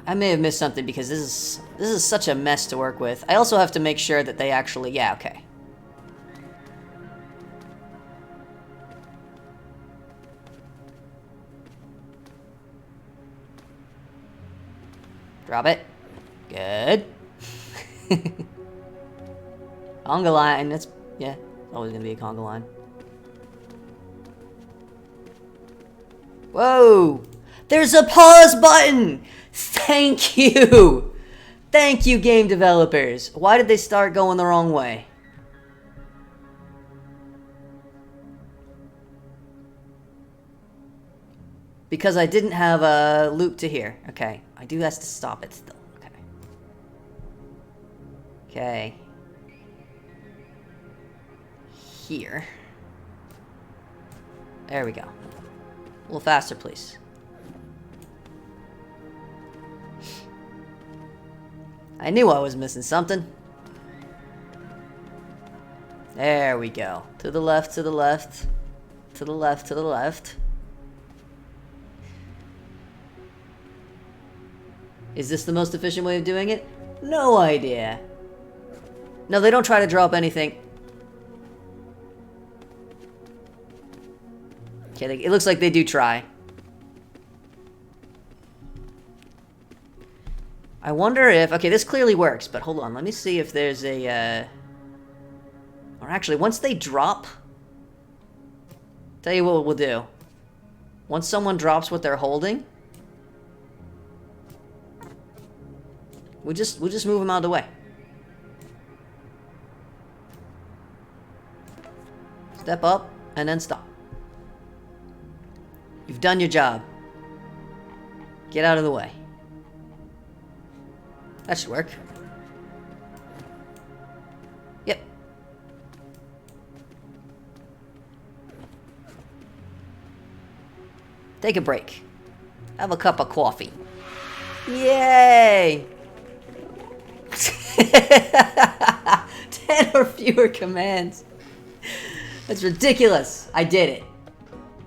I may have missed something because this is such a mess to work with. I also have to make sure that they actually... Yeah, okay. Drop it. Good. Conga line. That's... Yeah, always gonna be a conga line. Whoa! There's a pause button! Thank you! Thank you, game developers. Why did they start going the wrong way? Because I didn't have a loop to here. Okay. I do have to stop it still. Okay. Okay. Here. There we go. A little faster, please. I knew I was missing something. There we go. To the left, to the left. To the left, to the left. Is this the most efficient way of doing it? No idea. No, they don't try to drop anything. Okay, it looks like they do try. I wonder if... Okay, this clearly works, but hold on. Let me see if there's a... Or actually, once they drop... Tell you what we'll do. Once someone drops what they're holding... We'll just move them out of the way. Step up, and then stop. You've done your job. Get out of the way. That should work. Yep. Take a break. Have a cup of coffee. Yay! 10 or fewer commands. That's ridiculous. I did it.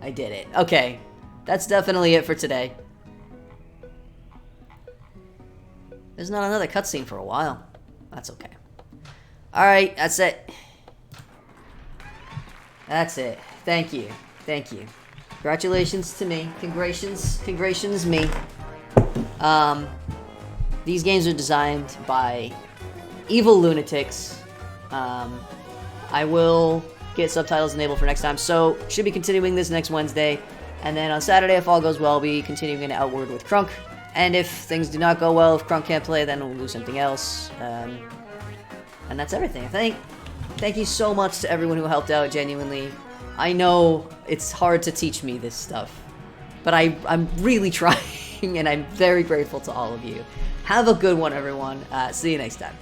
I did it. Okay. That's definitely it for today. There's not another cutscene for a while. That's okay. Alright, that's it. That's it. Thank you. Thank you. Congratulations to me. Congrations me. These games are designed by evil lunatics. I will get subtitles enabled for next time, so should be continuing this next Wednesday. And then on Saturday, if all goes well, I'll be continuing in Outward with Crunk. And if things do not go well, if Crunk can't play, then we'll do something else. And that's everything, I think. Thank you so much to everyone who helped out, genuinely. I know it's hard to teach me this stuff, but I'm really trying, and I'm very grateful to all of you. Have a good one, everyone. See you next time.